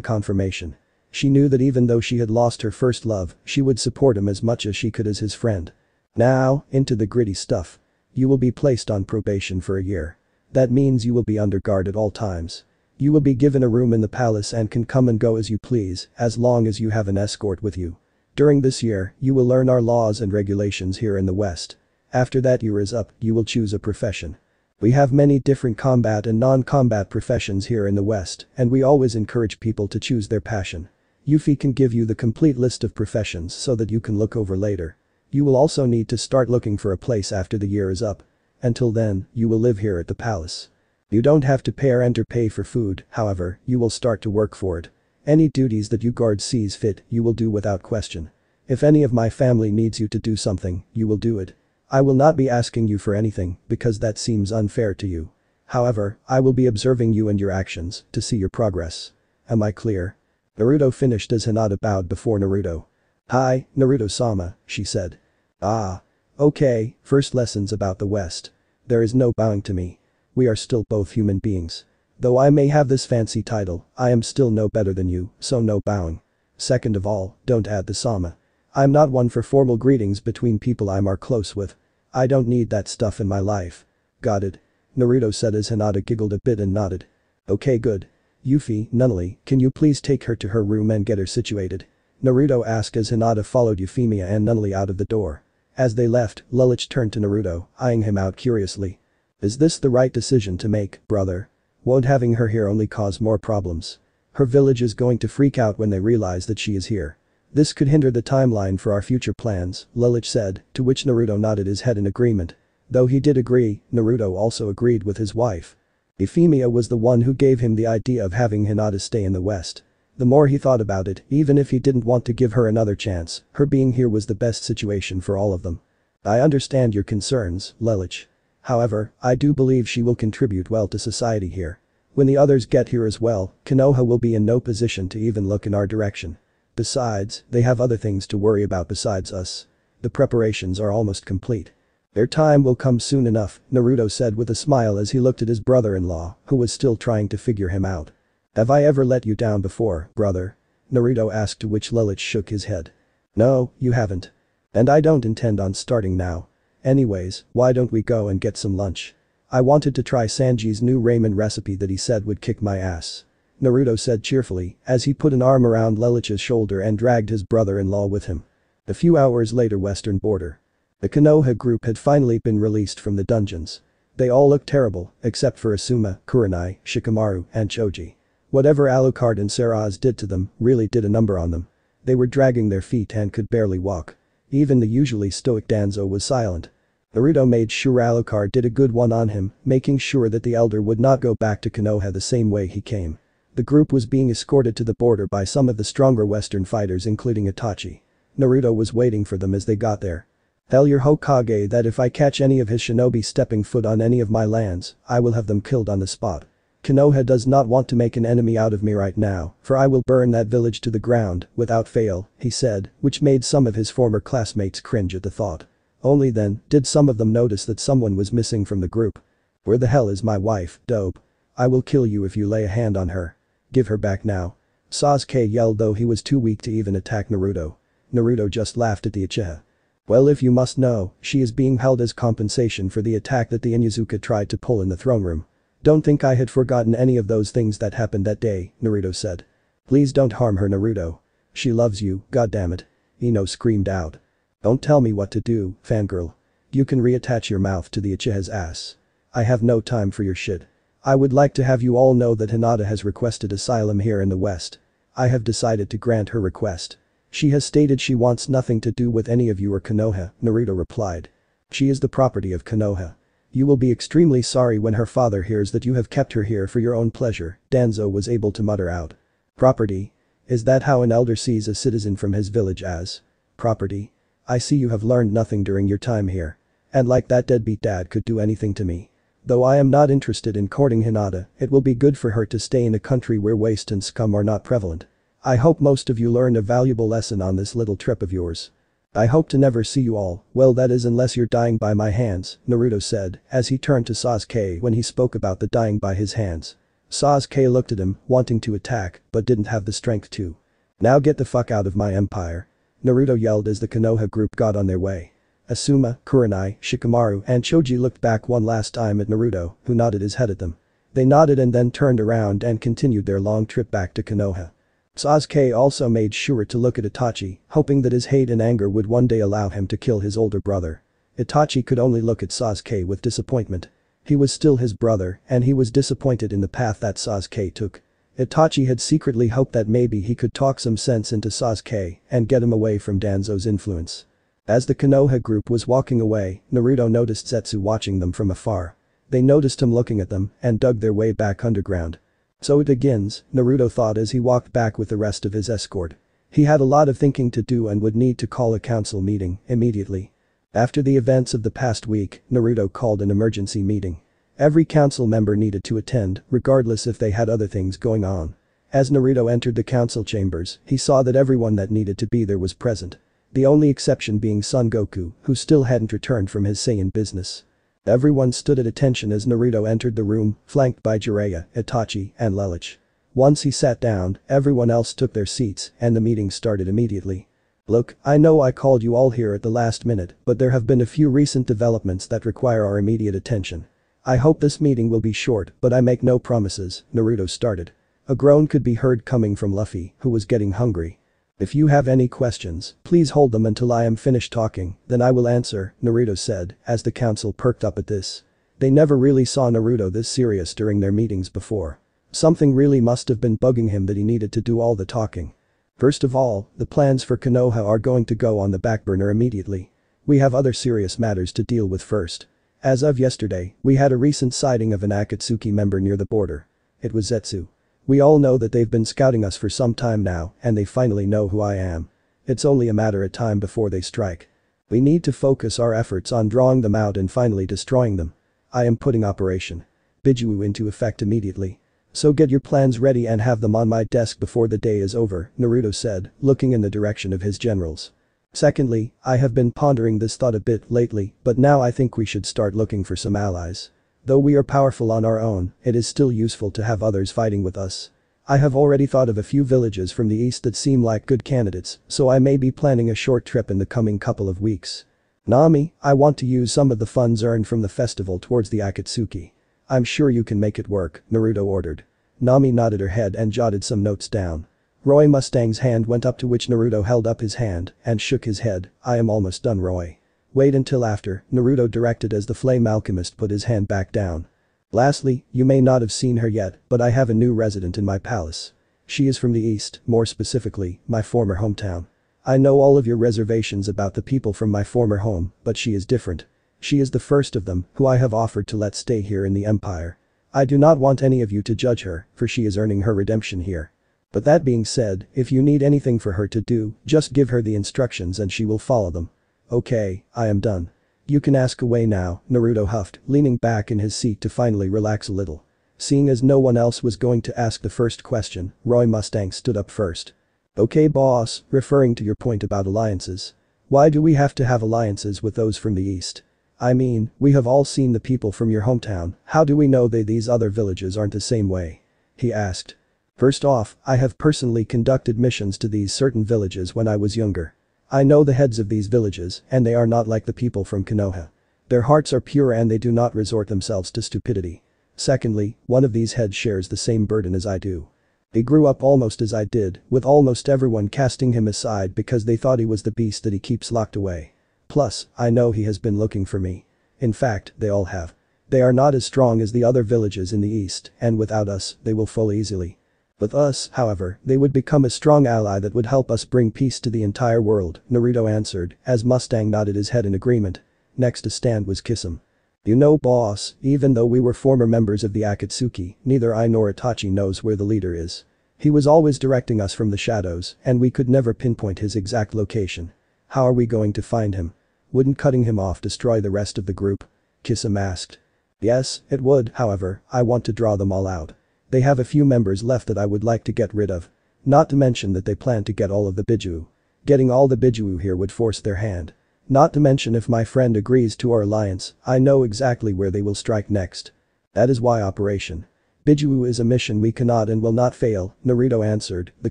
confirmation. She knew that even though she had lost her first love, she would support him as much as she could as his friend. Now, into the gritty stuff. You will be placed on probation for a year. That means you will be under guard at all times. You will be given a room in the palace and can come and go as you please, as long as you have an escort with you. During this year, you will learn our laws and regulations here in the West. After that year is up, you will choose a profession. We have many different combat and non-combat professions here in the West, and we always encourage people to choose their passion. Yuffie can give you the complete list of professions so that you can look over later. You will also need to start looking for a place after the year is up. Until then, you will live here at the palace. You don't have to pay or enter pay for food, however, you will start to work for it. Any duties that you guard sees fit, you will do without question. If any of my family needs you to do something, you will do it. I will not be asking you for anything because that seems unfair to you. However, I will be observing you and your actions to see your progress. Am I clear? Naruto finished as Hinata bowed before Naruto. Hi, Naruto-sama, she said. Ah. Okay, first lessons about the West. There is no bowing to me. We are still both human beings. Though I may have this fancy title, I am still no better than you, so no bowing. Second of all, don't add the sama. I'm not one for formal greetings between people I'm more close with. I don't need that stuff in my life. Got it. Naruto said as Hinata giggled a bit and nodded. Okay, good. Yuffie, Nunnally, can you please take her to her room and get her situated? Naruto asked as Hinata followed Euphemia and Nunnally out of the door. As they left, Lelouch turned to Naruto, eyeing him out curiously. Is this the right decision to make, brother? Won't having her here only cause more problems? Her village is going to freak out when they realize that she is here. This could hinder the timeline for our future plans, Lelouch said, to which Naruto nodded his head in agreement. Though he did agree, Naruto also agreed with his wife. Euphemia was the one who gave him the idea of having Hinata stay in the West. The more he thought about it, even if he didn't want to give her another chance, her being here was the best situation for all of them. I understand your concerns, Lelouch. However, I do believe she will contribute well to society here. When the others get here as well, Konoha will be in no position to even look in our direction. Besides, they have other things to worry about besides us. The preparations are almost complete. Their time will come soon enough, Naruto said with a smile as he looked at his brother-in-law, who was still trying to figure him out. Have I ever let you down before, brother? Naruto asked, to which Lelouch shook his head. No, you haven't. And I don't intend on starting now. Anyways, why don't we go and get some lunch? I wanted to try Sanji's new ramen recipe that he said would kick my ass. Naruto said cheerfully, as he put an arm around Lelouch's shoulder and dragged his brother-in-law with him. A few hours later, western border. The Konoha group had finally been released from the dungeons. They all looked terrible, except for Asuma, Kurenai, Shikamaru, and Choji. Whatever Alucard and Saraz did to them really did a number on them. They were dragging their feet and could barely walk. Even the usually stoic Danzo was silent. Naruto made sure Alucard did a good one on him, making sure that the elder would not go back to Konoha the same way he came. The group was being escorted to the border by some of the stronger Western fighters, including Itachi. Naruto was waiting for them as they got there. Tell your Hokage that if I catch any of his shinobi stepping foot on any of my lands, I will have them killed on the spot. Konoha does not want to make an enemy out of me right now, for I will burn that village to the ground, without fail, he said, which made some of his former classmates cringe at the thought. Only then did some of them notice that someone was missing from the group. Where the hell is my wife, dope? I will kill you if you lay a hand on her. Give her back now. Sasuke yelled, though he was too weak to even attack Naruto. Naruto just laughed at the Uchiha. Well, if you must know, she is being held as compensation for the attack that the Inuzuka tried to pull in the throne room. Don't think I had forgotten any of those things that happened that day, Naruto said. Please don't harm her, Naruto. She loves you, goddammit. Ino screamed out. Don't tell me what to do, fangirl. You can reattach your mouth to the Uchiha's ass. I have no time for your shit. I would like to have you all know that Hinata has requested asylum here in the West. I have decided to grant her request. She has stated she wants nothing to do with any of you or Konoha, Naruto replied. She is the property of Konoha. You will be extremely sorry when her father hears that you have kept her here for your own pleasure, Danzo was able to mutter out. Property? Is that how an elder sees a citizen from his village as? Property? I see you have learned nothing during your time here. And like that deadbeat dad could do anything to me. Though I am not interested in courting Hinata, it will be good for her to stay in a country where waste and scum are not prevalent. I hope most of you learned a valuable lesson on this little trip of yours. I hope to never see you all, well, that is unless you're dying by my hands, Naruto said, as he turned to Sasuke when he spoke about the dying by his hands. Sasuke looked at him, wanting to attack, but didn't have the strength to. Now get the fuck out of my empire. Naruto yelled as the Konoha group got on their way. Asuma, Kurenai, Shikamaru and Choji looked back one last time at Naruto, who nodded his head at them. They nodded and then turned around and continued their long trip back to Konoha. Sasuke also made sure to look at Itachi, hoping that his hate and anger would one day allow him to kill his older brother. Itachi could only look at Sasuke with disappointment. He was still his brother, and he was disappointed in the path that Sasuke took. Itachi had secretly hoped that maybe he could talk some sense into Sasuke and get him away from Danzo's influence. As the Konoha group was walking away, Naruto noticed Zetsu watching them from afar. They noticed him looking at them and dug their way back underground. So it begins, Naruto thought as he walked back with the rest of his escort. He had a lot of thinking to do and would need to call a council meeting immediately. After the events of the past week, Naruto called an emergency meeting. Every council member needed to attend, regardless if they had other things going on. As Naruto entered the council chambers, he saw that everyone that needed to be there was present. The only exception being Son Goku, who still hadn't returned from his Saiyan business. Everyone stood at attention as Naruto entered the room, flanked by Jiraiya, Itachi, and Lelouch. Once he sat down, everyone else took their seats, and the meeting started immediately. Look, I know I called you all here at the last minute, but there have been a few recent developments that require our immediate attention. I hope this meeting will be short, but I make no promises, Naruto started. A groan could be heard coming from Luffy, who was getting hungry. If you have any questions, please hold them until I am finished talking, then I will answer, Naruto said, as the council perked up at this. They never really saw Naruto this serious during their meetings before. Something really must have been bugging him that he needed to do all the talking. First of all, the plans for Konoha are going to go on the back burner immediately. We have other serious matters to deal with first. As of yesterday, we had a recent sighting of an Akatsuki member near the border. It was Zetsu. We all know that they've been scouting us for some time now, and they finally know who I am. It's only a matter of time before they strike. We need to focus our efforts on drawing them out and finally destroying them. I am putting Operation Biju into effect immediately. So get your plans ready and have them on my desk before the day is over, Naruto said, looking in the direction of his generals. Secondly, I have been pondering this thought a bit lately, but now I think we should start looking for some allies. Though we are powerful on our own, it is still useful to have others fighting with us. I have already thought of a few villages from the east that seem like good candidates, so I may be planning a short trip in the coming couple of weeks. Nami, I want to use some of the funds earned from the festival towards the Akatsuki. I'm sure you can make it work, Naruto ordered. Nami nodded her head and jotted some notes down. Roy Mustang's hand went up, to which Naruto held up his hand and shook his head. I am almost done, Roy. Wait until after, Naruto directed as the flame alchemist put his hand back down. Lastly, you may not have seen her yet, but I have a new resident in my palace. She is from the east, more specifically, my former hometown. I know all of your reservations about the people from my former home, but she is different. She is the first of them who I have offered to let stay here in the Empire. I do not want any of you to judge her, for she is earning her redemption here. But that being said, if you need anything for her to do, just give her the instructions and she will follow them. Okay, I am done. You can ask away now, Naruto huffed, leaning back in his seat to finally relax a little. Seeing as no one else was going to ask the first question, Roy Mustang stood up first. Okay boss, referring to your point about alliances. Why do we have to have alliances with those from the east? I mean, we have all seen the people from your hometown, how do we know these other villages aren't the same way? He asked. First off, I have personally conducted missions to these certain villages when I was younger. I know the heads of these villages, and they are not like the people from Konoha. Their hearts are pure and they do not resort themselves to stupidity. Secondly, one of these heads shares the same burden as I do. He grew up almost as I did, with almost everyone casting him aside because they thought he was the beast that he keeps locked away. Plus, I know he has been looking for me. In fact, they all have. They are not as strong as the other villages in the east, and without us, they will fall easily. With us, however, they would become a strong ally that would help us bring peace to the entire world, Naruto answered, as Mustang nodded his head in agreement. Next to stand was Kiss Him. You know boss, even though we were former members of the Akatsuki, neither I nor Itachi knows where the leader is. He was always directing us from the shadows, and we could never pinpoint his exact location. How are we going to find him? Wouldn't cutting him off destroy the rest of the group? Kiss Him asked. Yes, it would, however, I want to draw them all out. They have a few members left that I would like to get rid of. Not to mention that they plan to get all of the Biju. Getting all the Biju here would force their hand. Not to mention if my friend agrees to our alliance, I know exactly where they will strike next. That is why Operation Biju is a mission we cannot and will not fail, Naruto answered, the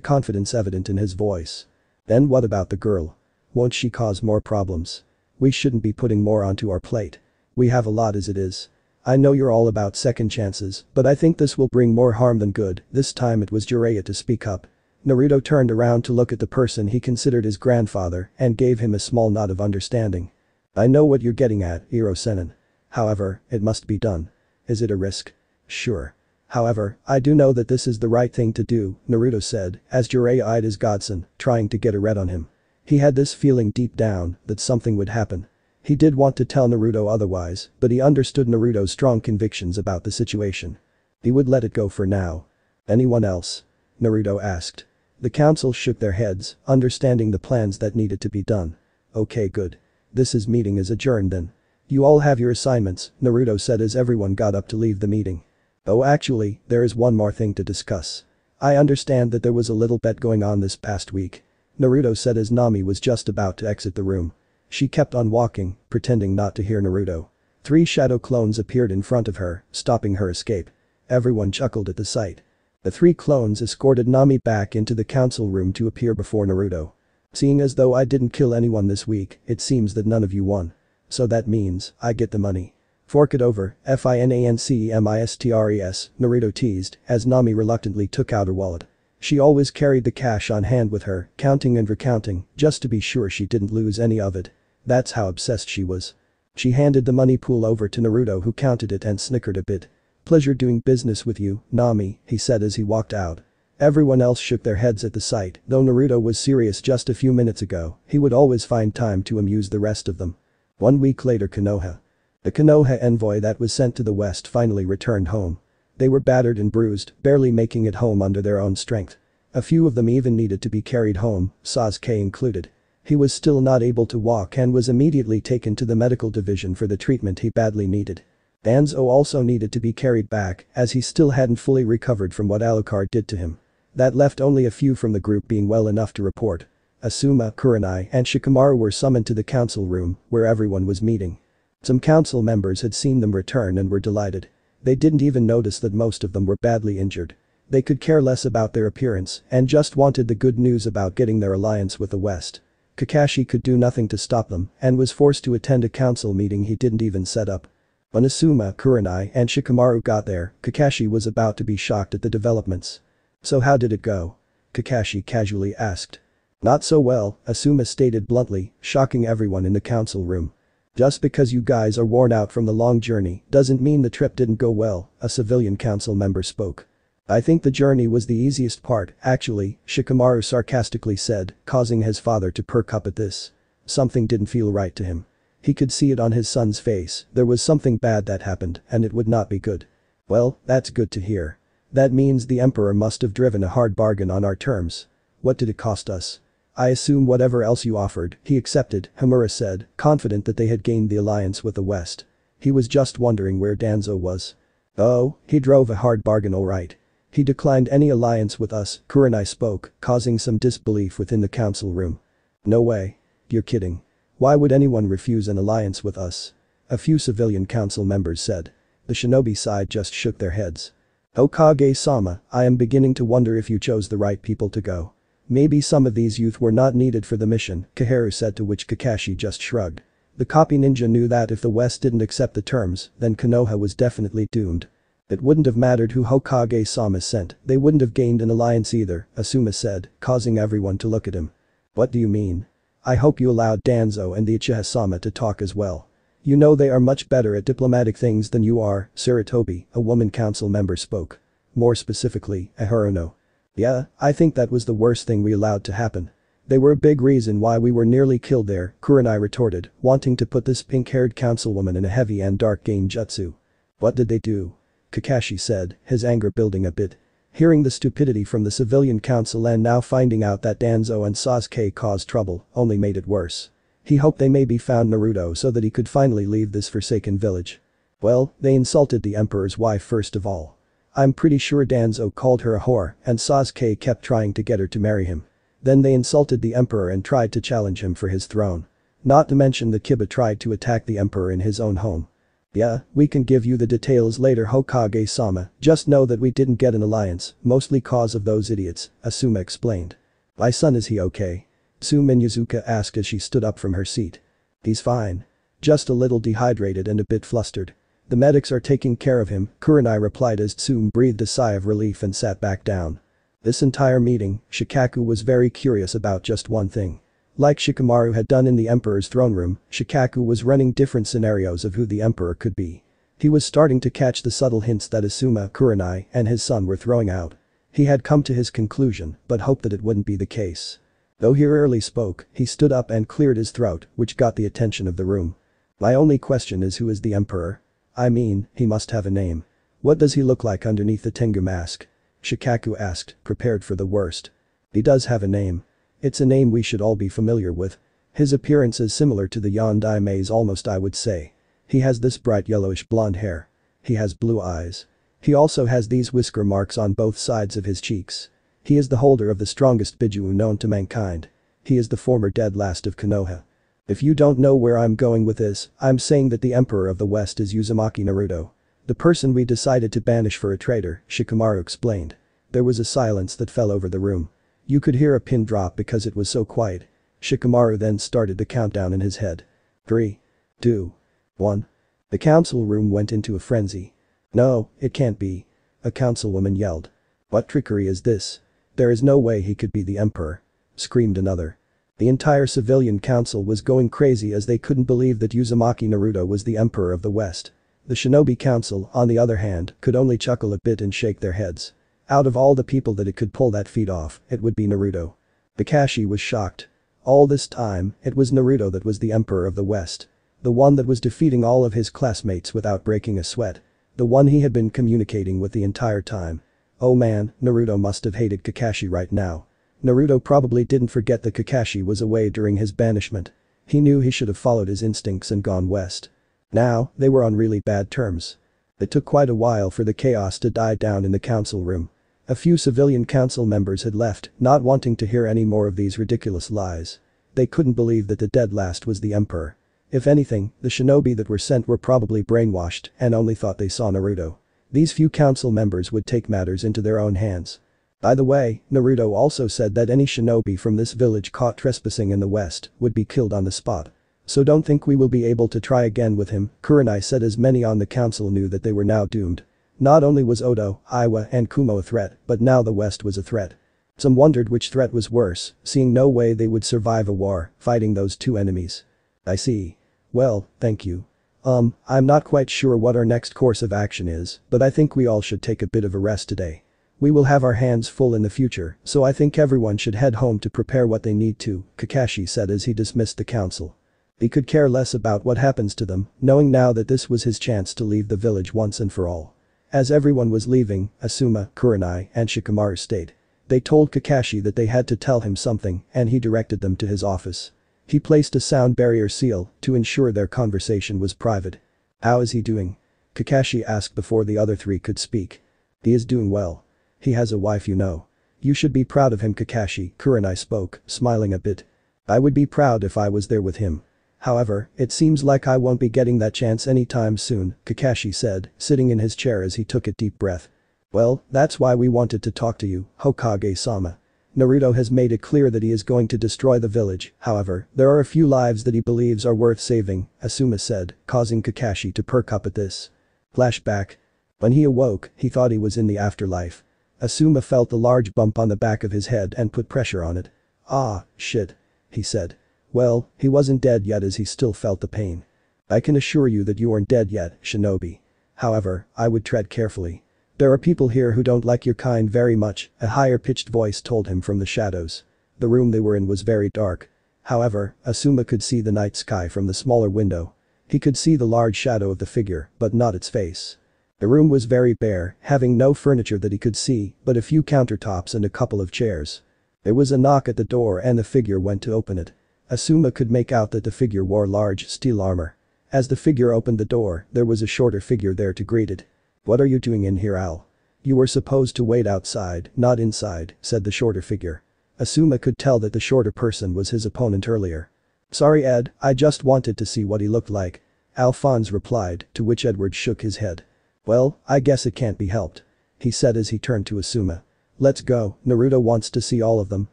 confidence evident in his voice. Then what about the girl? Won't she cause more problems? We shouldn't be putting more onto our plate. We have a lot as it is. I know you're all about second chances, but I think this will bring more harm than good. This time it was Jiraiya to speak up. Naruto turned around to look at the person he considered his grandfather and gave him a small nod of understanding. I know what you're getting at, Iro-senin. However, it must be done. Is it a risk? Sure. However, I do know that this is the right thing to do, Naruto said, as Jiraiya eyed his godson, trying to get a read on him. He had this feeling deep down that something would happen. He did want to tell Naruto otherwise, but he understood Naruto's strong convictions about the situation. He would let it go for now. Anyone else? Naruto asked. The council shook their heads, understanding the plans that needed to be done. Okay, good. This meeting is adjourned then. You all have your assignments, Naruto said as everyone got up to leave the meeting. Oh actually, there is one more thing to discuss. I understand that there was a little bet going on this past week. Naruto said as Nami was just about to exit the room. She kept on walking, pretending not to hear Naruto. 3 shadow clones appeared in front of her, stopping her escape. Everyone chuckled at the sight. The 3 clones escorted Nami back into the council room to appear before Naruto. Seeing as though I didn't kill anyone this week, it seems that none of you won. So that means, I get the money. Fork it over, financemisters, Naruto teased, as Nami reluctantly took out her wallet. She always carried the cash on hand with her, counting and recounting, just to be sure she didn't lose any of it. That's how obsessed she was. She handed the money pool over to Naruto who counted it and snickered a bit. Pleasure doing business with you, Nami, he said as he walked out. Everyone else shook their heads at the sight, though Naruto was serious just a few minutes ago, he would always find time to amuse the rest of them. 1 week later Konoha. The Konoha envoy that was sent to the west finally returned home. They were battered and bruised, barely making it home under their own strength. A few of them even needed to be carried home, Sasuke included. He was still not able to walk and was immediately taken to the medical division for the treatment he badly needed. Danzo also needed to be carried back as he still hadn't fully recovered from what Alucard did to him. That left only a few from the group being well enough to report. Asuma, Kurenai and Shikamaru were summoned to the council room where everyone was meeting. Some council members had seen them return and were delighted. They didn't even notice that most of them were badly injured. They could care less about their appearance and just wanted the good news about getting their alliance with the West. Kakashi could do nothing to stop them and was forced to attend a council meeting he didn't even set up. When Asuma, Kurenai and Shikamaru got there, Kakashi was about to be shocked at the developments. So how did it go? Kakashi casually asked. Not so well, Asuma stated bluntly, shocking everyone in the council room. Just because you guys are worn out from the long journey doesn't mean the trip didn't go well, a civilian council member spoke. I think the journey was the easiest part, actually, Shikamaru sarcastically said, causing his father to perk up at this. Something didn't feel right to him. He could see it on his son's face, there was something bad that happened and it would not be good. Well, that's good to hear. That means the Emperor must have driven a hard bargain on our terms. What did it cost us? I assume whatever else you offered, he accepted, Hamura said, confident that they had gained the alliance with the West. He was just wondering where Danzo was. Oh, he drove a hard bargain alright. He declined any alliance with us, Kurenai spoke, causing some disbelief within the council room. No way. You're kidding. Why would anyone refuse an alliance with us? A few civilian council members said. The shinobi side just shook their heads. Hokage-sama, I am beginning to wonder if you chose the right people to go. Maybe some of these youth were not needed for the mission, Kaharu said, to which Kakashi just shrugged. The copy ninja knew that if the West didn't accept the terms, then Konoha was definitely doomed. It wouldn't have mattered who Hokage-sama sent, they wouldn't have gained an alliance either, Asuma said, causing everyone to look at him. What do you mean? I hope you allowed Danzo and the Uchiha-sama to talk as well. You know they are much better at diplomatic things than you are, Sarutobi, a woman council member spoke. More specifically, Haruno. Yeah, I think that was the worst thing we allowed to happen. They were a big reason why we were nearly killed there, Kurenai retorted, wanting to put this pink-haired councilwoman in a heavy and dark genjutsu. What did they do? Kakashi said, his anger building a bit. Hearing the stupidity from the civilian council and now finding out that Danzo and Sasuke caused trouble only made it worse. He hoped they maybe found Naruto so that he could finally leave this forsaken village. Well, they insulted the Emperor's wife first of all. I'm pretty sure Danzo called her a whore and Sasuke kept trying to get her to marry him. Then they insulted the Emperor and tried to challenge him for his throne. Not to mention the Kiba tried to attack the Emperor in his own home. Yeah, we can give you the details later, Hokage-sama, just know that we didn't get an alliance, mostly cause of those idiots, Asuma explained. My son, is he okay? Sumin-Yuzuka asked as she stood up from her seat. He's fine. Just a little dehydrated and a bit flustered. The medics are taking care of him, Kurenai replied as Tsume breathed a sigh of relief and sat back down. This entire meeting, Shikaku was very curious about just one thing. Like Shikamaru had done in the Emperor's throne room, Shikaku was running different scenarios of who the Emperor could be. He was starting to catch the subtle hints that Asuma, Kurenai and his son were throwing out. He had come to his conclusion but hoped that it wouldn't be the case. Though he rarely spoke, he stood up and cleared his throat, which got the attention of the room. My only question is, who is the Emperor? I mean, he must have a name. What does he look like underneath the Tengu mask? Shikaku asked, prepared for the worst. He does have a name. It's a name we should all be familiar with. His appearance is similar to the Yandaime's almost, I would say. He has this bright yellowish blonde hair. He has blue eyes. He also has these whisker marks on both sides of his cheeks. He is the holder of the strongest Bijuu known to mankind. He is the former dead last of Konoha. If you don't know where I'm going with this, I'm saying that the Emperor of the West is Uzumaki Naruto. The person we decided to banish for a traitor, Shikamaru explained. There was a silence that fell over the room. You could hear a pin drop because it was so quiet. Shikamaru then started the countdown in his head. 3, 2, 1. The council room went into a frenzy. No, it can't be. A councilwoman yelled. What trickery is this? There is no way he could be the emperor. Screamed another. The entire civilian council was going crazy as they couldn't believe that Uzumaki Naruto was the emperor of the West. The shinobi council, on the other hand, could only chuckle a bit and shake their heads. Out of all the people that it could pull that feat off, it would be Naruto. Kakashi was shocked. All this time, it was Naruto that was the emperor of the West. The one that was defeating all of his classmates without breaking a sweat. The one he had been communicating with the entire time. Oh man, Naruto must have hated Kakashi right now. Naruto probably didn't forget that Kakashi was away during his banishment. He knew he should have followed his instincts and gone west. Now, they were on really bad terms. It took quite a while for the chaos to die down in the council room. A few civilian council members had left, not wanting to hear any more of these ridiculous lies. They couldn't believe that the dead last was the emperor. If anything, the shinobi that were sent were probably brainwashed and only thought they saw Naruto. These few council members would take matters into their own hands. By the way, Naruto also said that any shinobi from this village caught trespassing in the west would be killed on the spot. So don't think we will be able to try again with him, Kurenai said as many on the council knew that they were now doomed. Not only was Odo, Iwa and Kumo a threat, but now the west was a threat. Some wondered which threat was worse, seeing no way they would survive a war, fighting those two enemies. I see. Well, thank you. I'm not quite sure what our next course of action is, but I think we all should take a bit of a rest today. We will have our hands full in the future, so I think everyone should head home to prepare what they need to, Kakashi said as he dismissed the council. He could care less about what happens to them, knowing now that this was his chance to leave the village once and for all. As everyone was leaving, Asuma, Kurenai, and Shikamaru stayed. They told Kakashi that they had to tell him something and he directed them to his office. He placed a sound barrier seal to ensure their conversation was private. How is he doing? Kakashi asked before the other three could speak. He is doing well. He has a wife, you know. You should be proud of him, Kakashi, Kurenai spoke, smiling a bit. I would be proud if I was there with him. However, it seems like I won't be getting that chance anytime soon, Kakashi said, sitting in his chair as he took a deep breath. Well, that's why we wanted to talk to you, Hokage-sama. Naruto has made it clear that he is going to destroy the village, however, there are a few lives that he believes are worth saving, Asuma said, causing Kakashi to perk up at this. Flashback. When he awoke, he thought he was in the afterlife. Asuma felt the large bump on the back of his head and put pressure on it. Ah, shit. He said. Well, he wasn't dead yet as he still felt the pain. I can assure you that you aren't dead yet, Shinobi. However, I would tread carefully. There are people here who don't like your kind very much, a higher-pitched voice told him from the shadows. The room they were in was very dark. However, Asuma could see the night sky from the smaller window. He could see the large shadow of the figure, but not its face. The room was very bare, having no furniture that he could see, but a few countertops and a couple of chairs. There was a knock at the door and the figure went to open it. Asuma could make out that the figure wore large steel armor. As the figure opened the door, there was a shorter figure there to greet it. What are you doing in here, Al? You were supposed to wait outside, not inside, said the shorter figure. Asuma could tell that the shorter person was his opponent earlier. Sorry Ed, I just wanted to see what he looked like. Alphonse replied, to which Edward shook his head. Well, I guess it can't be helped. He said as he turned to Asuma. Let's go, Naruto wants to see all of them,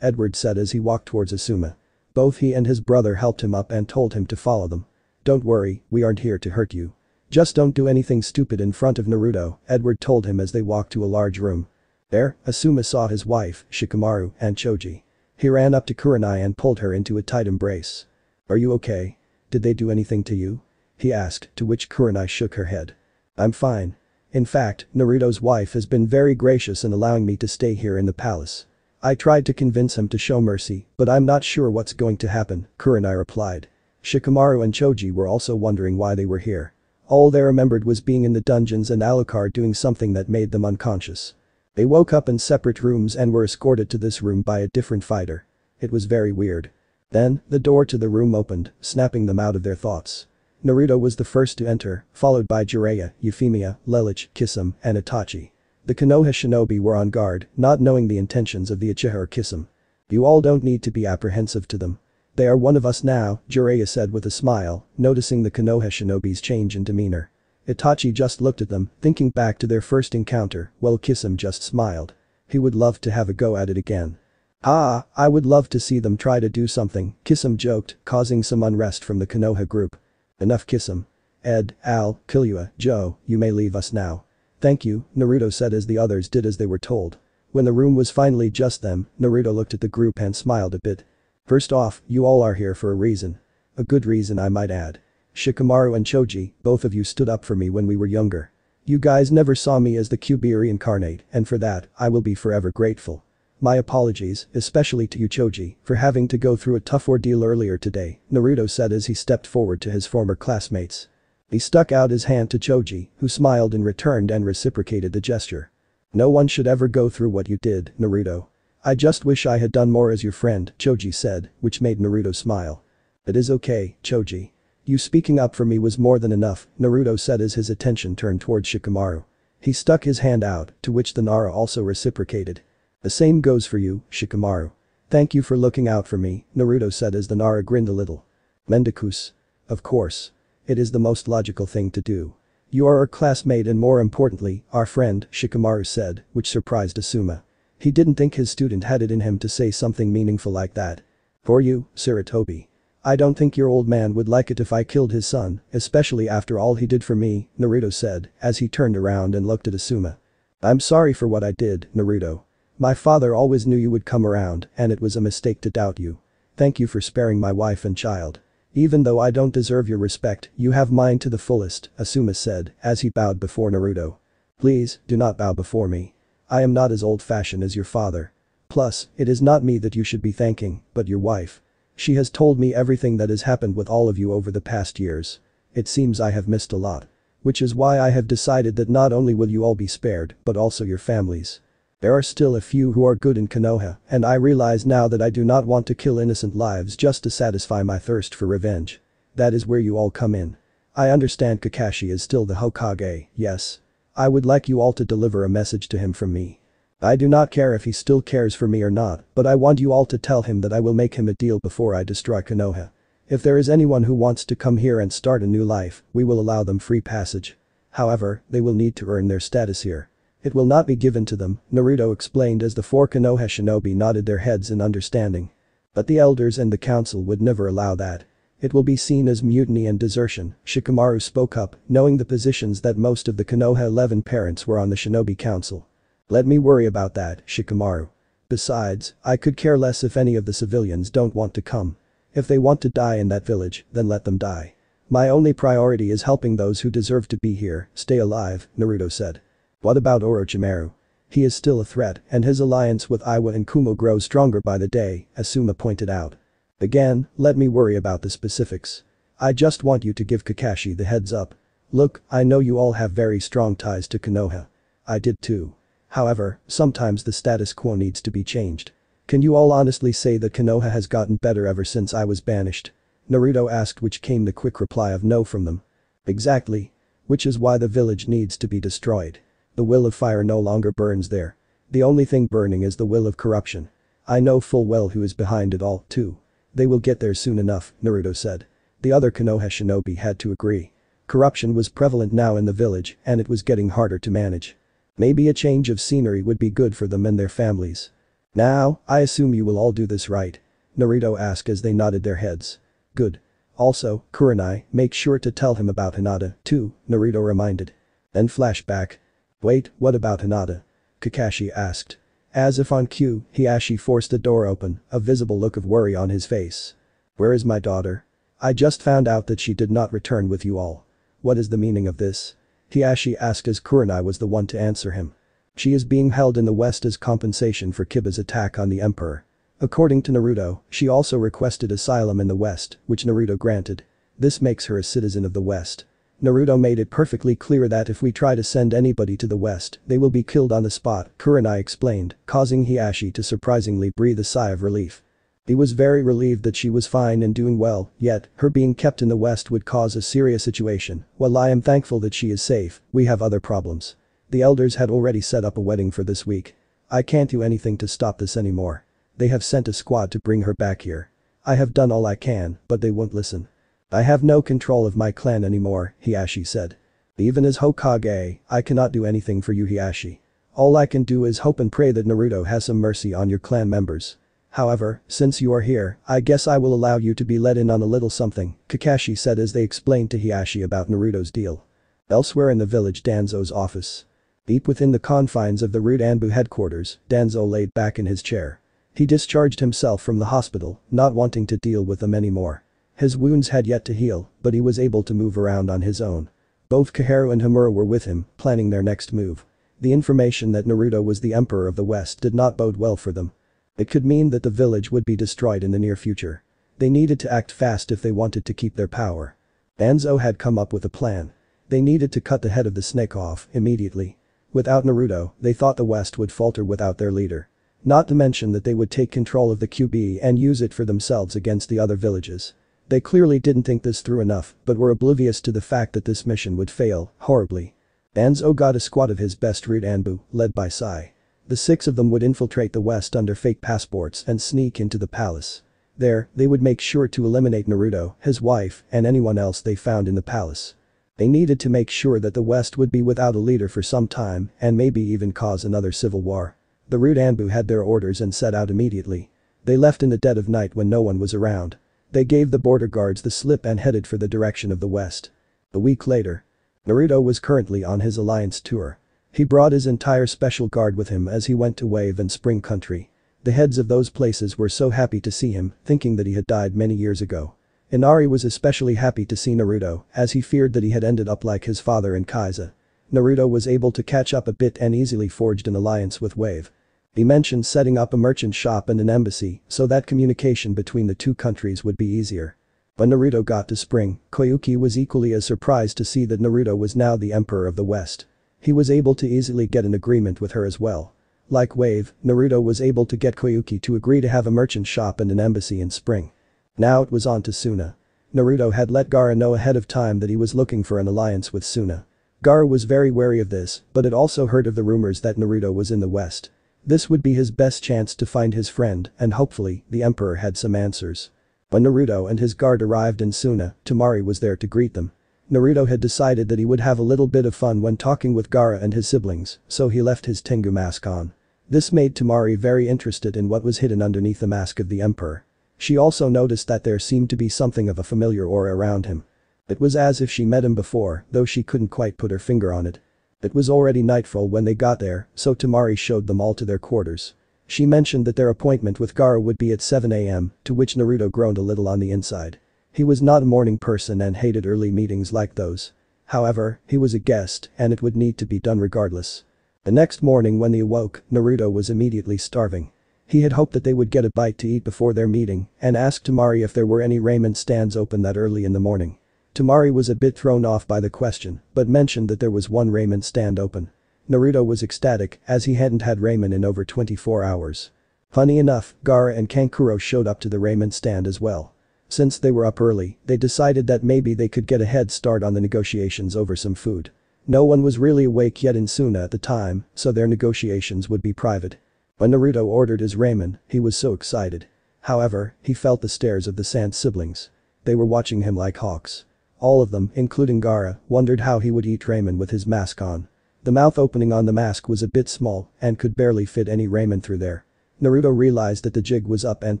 Edward said as he walked towards Asuma. Both he and his brother helped him up and told him to follow them. Don't worry, we aren't here to hurt you. Just don't do anything stupid in front of Naruto, Edward told him as they walked to a large room. There, Asuma saw his wife, Shikamaru, and Choji. He ran up to Kurenai and pulled her into a tight embrace. Are you okay? Did they do anything to you? He asked, to which Kurenai shook her head. I'm fine. In fact, Naruto's wife has been very gracious in allowing me to stay here in the palace. I tried to convince him to show mercy, but I'm not sure what's going to happen, Kurenai replied. Shikamaru and Choji were also wondering why they were here. All they remembered was being in the dungeons and Alucard doing something that made them unconscious. They woke up in separate rooms and were escorted to this room by a different fighter. It was very weird. Then, the door to the room opened, snapping them out of their thoughts. Naruto was the first to enter, followed by Jiraiya, Euphemia, Lelouch, Kisame, and Itachi. The Konoha shinobi were on guard, not knowing the intentions of the Uchiha or Kisame. You all don't need to be apprehensive to them. They are one of us now, Jiraiya said with a smile, noticing the Konoha shinobi's change in demeanor. Itachi just looked at them, thinking back to their first encounter, while Kisame just smiled. He would love to have a go at it again. Ah, I would love to see them try to do something, Kisame joked, causing some unrest from the Konoha group. Enough Kisame. Ed, Al, Killua, Joe, you may leave us now. Thank you, Naruto said as the others did as they were told. When the room was finally just them, Naruto looked at the group and smiled a bit. First off, you all are here for a reason. A good reason I might add. Shikamaru and Choji, both of you stood up for me when we were younger. You guys never saw me as the Kyuubi reincarnate, and for that, I will be forever grateful. My apologies, especially to you Choji, for having to go through a tough ordeal earlier today, Naruto said as he stepped forward to his former classmates. He stuck out his hand to Choji, who smiled in return and reciprocated the gesture. No one should ever go through what you did, Naruto. I just wish I had done more as your friend, Choji said, which made Naruto smile. It is okay, Choji. You speaking up for me was more than enough, Naruto said as his attention turned towards Shikamaru. He stuck his hand out, to which the Nara also reciprocated. The same goes for you, Shikamaru. Thank you for looking out for me, Naruto said as the Nara grinned a little. Mendakus. Of course. It is the most logical thing to do. You are our classmate and more importantly, our friend, Shikamaru said, which surprised Asuma. He didn't think his student had it in him to say something meaningful like that. For you, Sarutobi. I don't think your old man would like it if I killed his son, especially after all he did for me, Naruto said, as he turned around and looked at Asuma. I'm sorry for what I did, Naruto. My father always knew you would come around and it was a mistake to doubt you. Thank you for sparing my wife and child. Even though I don't deserve your respect, you have mine to the fullest, Asuma said, as he bowed before Naruto. Please, do not bow before me. I am not as old-fashioned as your father. Plus, it is not me that you should be thanking, but your wife. She has told me everything that has happened with all of you over the past years. It seems I have missed a lot. Which is why I have decided that not only will you all be spared, but also your families. There are still a few who are good in Konoha, and I realize now that I do not want to kill innocent lives just to satisfy my thirst for revenge. That is where you all come in. I understand Kakashi is still the Hokage, yes. I would like you all to deliver a message to him from me. I do not care if he still cares for me or not, but I want you all to tell him that I will make him a deal before I destroy Konoha. If there is anyone who wants to come here and start a new life, we will allow them free passage. However, they will need to earn their status here. It will not be given to them, Naruto explained as the 4 Konoha shinobi nodded their heads in understanding. But the elders and the council would never allow that. It will be seen as mutiny and desertion, Shikamaru spoke up, knowing the positions that most of the Konoha 11 parents were on the shinobi council. Let me worry about that, Shikamaru. Besides, I could care less if any of the civilians don't want to come. If they want to die in that village, then let them die. My only priority is helping those who deserve to be here, stay alive, Naruto said. What about Orochimaru? He is still a threat, and his alliance with Iwa and Kumo grows stronger by the day, Asuma pointed out. Again, let me worry about the specifics. I just want you to give Kakashi the heads up. Look, I know you all have very strong ties to Konoha. I did too. However, sometimes the status quo needs to be changed. Can you all honestly say that Konoha has gotten better ever since I was banished? Naruto asked, which came the quick reply of no from them. Exactly. Which is why the village needs to be destroyed. The will of fire no longer burns there. The only thing burning is the will of corruption. I know full well who is behind it all, too. They will get there soon enough, Naruto said. The other Konoha shinobi had to agree. Corruption was prevalent now in the village, and it was getting harder to manage. Maybe a change of scenery would be good for them and their families. Now, I assume you will all do this right? Naruto asked as they nodded their heads. Good. Also, Kurenai, make sure to tell him about Hinata, too, Naruto reminded. Then flashback. Wait, what about Hinata? Kakashi asked. As if on cue, Hiashi forced the door open, a visible look of worry on his face. Where is my daughter? I just found out that she did not return with you all. What is the meaning of this? Hiashi asked as Kurenai was the one to answer him. She is being held in the West as compensation for Kiba's attack on the Emperor. According to Naruto, she also requested asylum in the West, which Naruto granted. This makes her a citizen of the West. Naruto made it perfectly clear that if we try to send anybody to the West, they will be killed on the spot, Kurenai explained, causing Hiashi to surprisingly breathe a sigh of relief. He was very relieved that she was fine and doing well, yet, her being kept in the West would cause a serious situation. While I am thankful that she is safe, we have other problems. The elders had already set up a wedding for this week. I can't do anything to stop this anymore. They have sent a squad to bring her back here. I have done all I can, but they won't listen. I have no control of my clan anymore, Hiashi said. Even as Hokage, I cannot do anything for you, Hiashi. All I can do is hope and pray that Naruto has some mercy on your clan members. However, since you are here, I guess I will allow you to be let in on a little something, Kakashi said as they explained to Hiashi about Naruto's deal. Elsewhere in the village, Danzo's office. Deep within the confines of the Root Anbu headquarters, Danzo laid back in his chair. He discharged himself from the hospital, not wanting to deal with them anymore. His wounds had yet to heal, but he was able to move around on his own. Both Koharu and Hamura were with him, planning their next move. The information that Naruto was the Emperor of the West did not bode well for them. It could mean that the village would be destroyed in the near future. They needed to act fast if they wanted to keep their power. Danzo had come up with a plan. They needed to cut the head of the snake off immediately. Without Naruto, they thought the West would falter without their leader. Not to mention that they would take control of the QB and use it for themselves against the other villages. They clearly didn't think this through enough, but were oblivious to the fact that this mission would fail horribly. Danzo got a squad of his best Root Anbu, led by Sai. The 6 of them would infiltrate the West under fake passports and sneak into the palace. There, they would make sure to eliminate Naruto, his wife, and anyone else they found in the palace. They needed to make sure that the West would be without a leader for some time and maybe even cause another civil war. The Root Anbu had their orders and set out immediately. They left in the dead of night when no one was around. They gave the border guards the slip and headed for the direction of the West. A week later. Naruto was currently on his alliance tour. He brought his entire special guard with him as he went to Wave and Spring Country. The heads of those places were so happy to see him, thinking that he had died many years ago. Inari was especially happy to see Naruto, as he feared that he had ended up like his father in Kaiza. Naruto was able to catch up a bit and easily forged an alliance with Wave. He mentioned setting up a merchant shop and an embassy so that communication between the two countries would be easier. When Naruto got to Spring, Koyuki was equally as surprised to see that Naruto was now the Emperor of the West. He was able to easily get an agreement with her as well. Like Wave, Naruto was able to get Koyuki to agree to have a merchant shop and an embassy in Spring. Now it was on to Suna. Naruto had let Gaara know ahead of time that he was looking for an alliance with Suna. Gaara was very wary of this, but had also heard of the rumors that Naruto was in the West. This would be his best chance to find his friend and hopefully, the Emperor had some answers. When Naruto and his guard arrived in Suna, Temari was there to greet them. Naruto had decided that he would have a little bit of fun when talking with Gaara and his siblings, so he left his Tengu mask on. This made Temari very interested in what was hidden underneath the mask of the Emperor. She also noticed that there seemed to be something of a familiar aura around him. It was as if she met him before, though she couldn't quite put her finger on it. It was already nightfall when they got there, so Temari showed them all to their quarters. She mentioned that their appointment with Gaara would be at 7 AM, to which Naruto groaned a little on the inside. He was not a morning person and hated early meetings like those. However, he was a guest and it would need to be done regardless. The next morning when he awoke, Naruto was immediately starving. He had hoped that they would get a bite to eat before their meeting and asked Temari if there were any ramen stands open that early in the morning. Temari was a bit thrown off by the question, but mentioned that there was one ramen stand open. Naruto was ecstatic as he hadn't had ramen in over 24 hours. Funny enough, Gaara and Kankuro showed up to the ramen stand as well. Since they were up early, they decided that maybe they could get a head start on the negotiations over some food. No one was really awake yet in Suna at the time, so their negotiations would be private. When Naruto ordered his ramen, he was so excited. However, he felt the stares of the Sand siblings. They were watching him like hawks. All of them, including Gaara, wondered how he would eat ramen with his mask on. The mouth opening on the mask was a bit small and could barely fit any ramen through there. Naruto realized that the jig was up and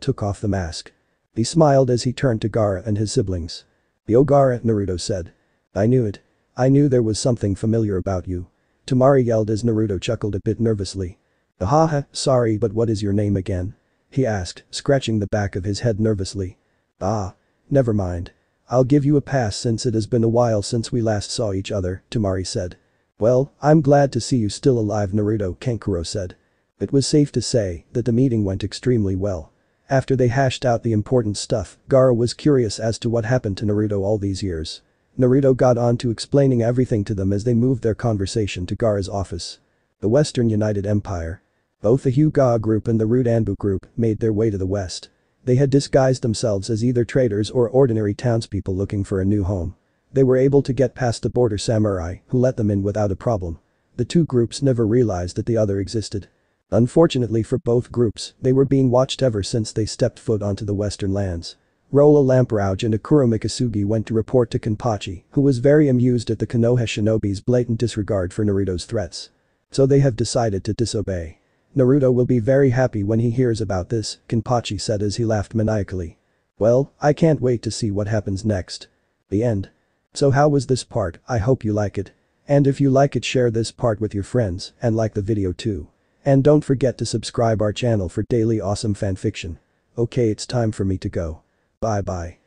took off the mask. He smiled as he turned to Gaara and his siblings. "Yo Gaara," Naruto said. "I knew it. I knew there was something familiar about you." Temari yelled as Naruto chuckled a bit nervously. "Ahaha, sorry, but what is your name again?" he asked, scratching the back of his head nervously. "Ah. Never mind. I'll give you a pass since it has been a while since we last saw each other," Temari said. "Well, I'm glad to see you still alive," Naruto, Kankuro said. It was safe to say that the meeting went extremely well. After they hashed out the important stuff, Gaara was curious as to what happened to Naruto all these years. Naruto got on to explaining everything to them as they moved their conversation to Gaara's office. The Western United Empire. Both the Hyuga group and the Root Anbu group made their way to the west. They had disguised themselves as either traders or ordinary townspeople looking for a new home. They were able to get past the border samurai, who let them in without a problem. The two groups never realized that the other existed. Unfortunately for both groups, they were being watched ever since they stepped foot onto the western lands. Rolla Lamperouge and Akura Mikasugi went to report to Kenpachi, who was very amused at the Konoha shinobi's blatant disregard for Naruto's threats. So they have decided to disobey. Naruto will be very happy when he hears about this, Kenpachi said as he laughed maniacally. Well, I can't wait to see what happens next. The end. So how was this part? I hope you like it. And if you like it, share this part with your friends and like the video too. And don't forget to subscribe our channel for daily awesome fanfiction. Okay, it's time for me to go. Bye bye.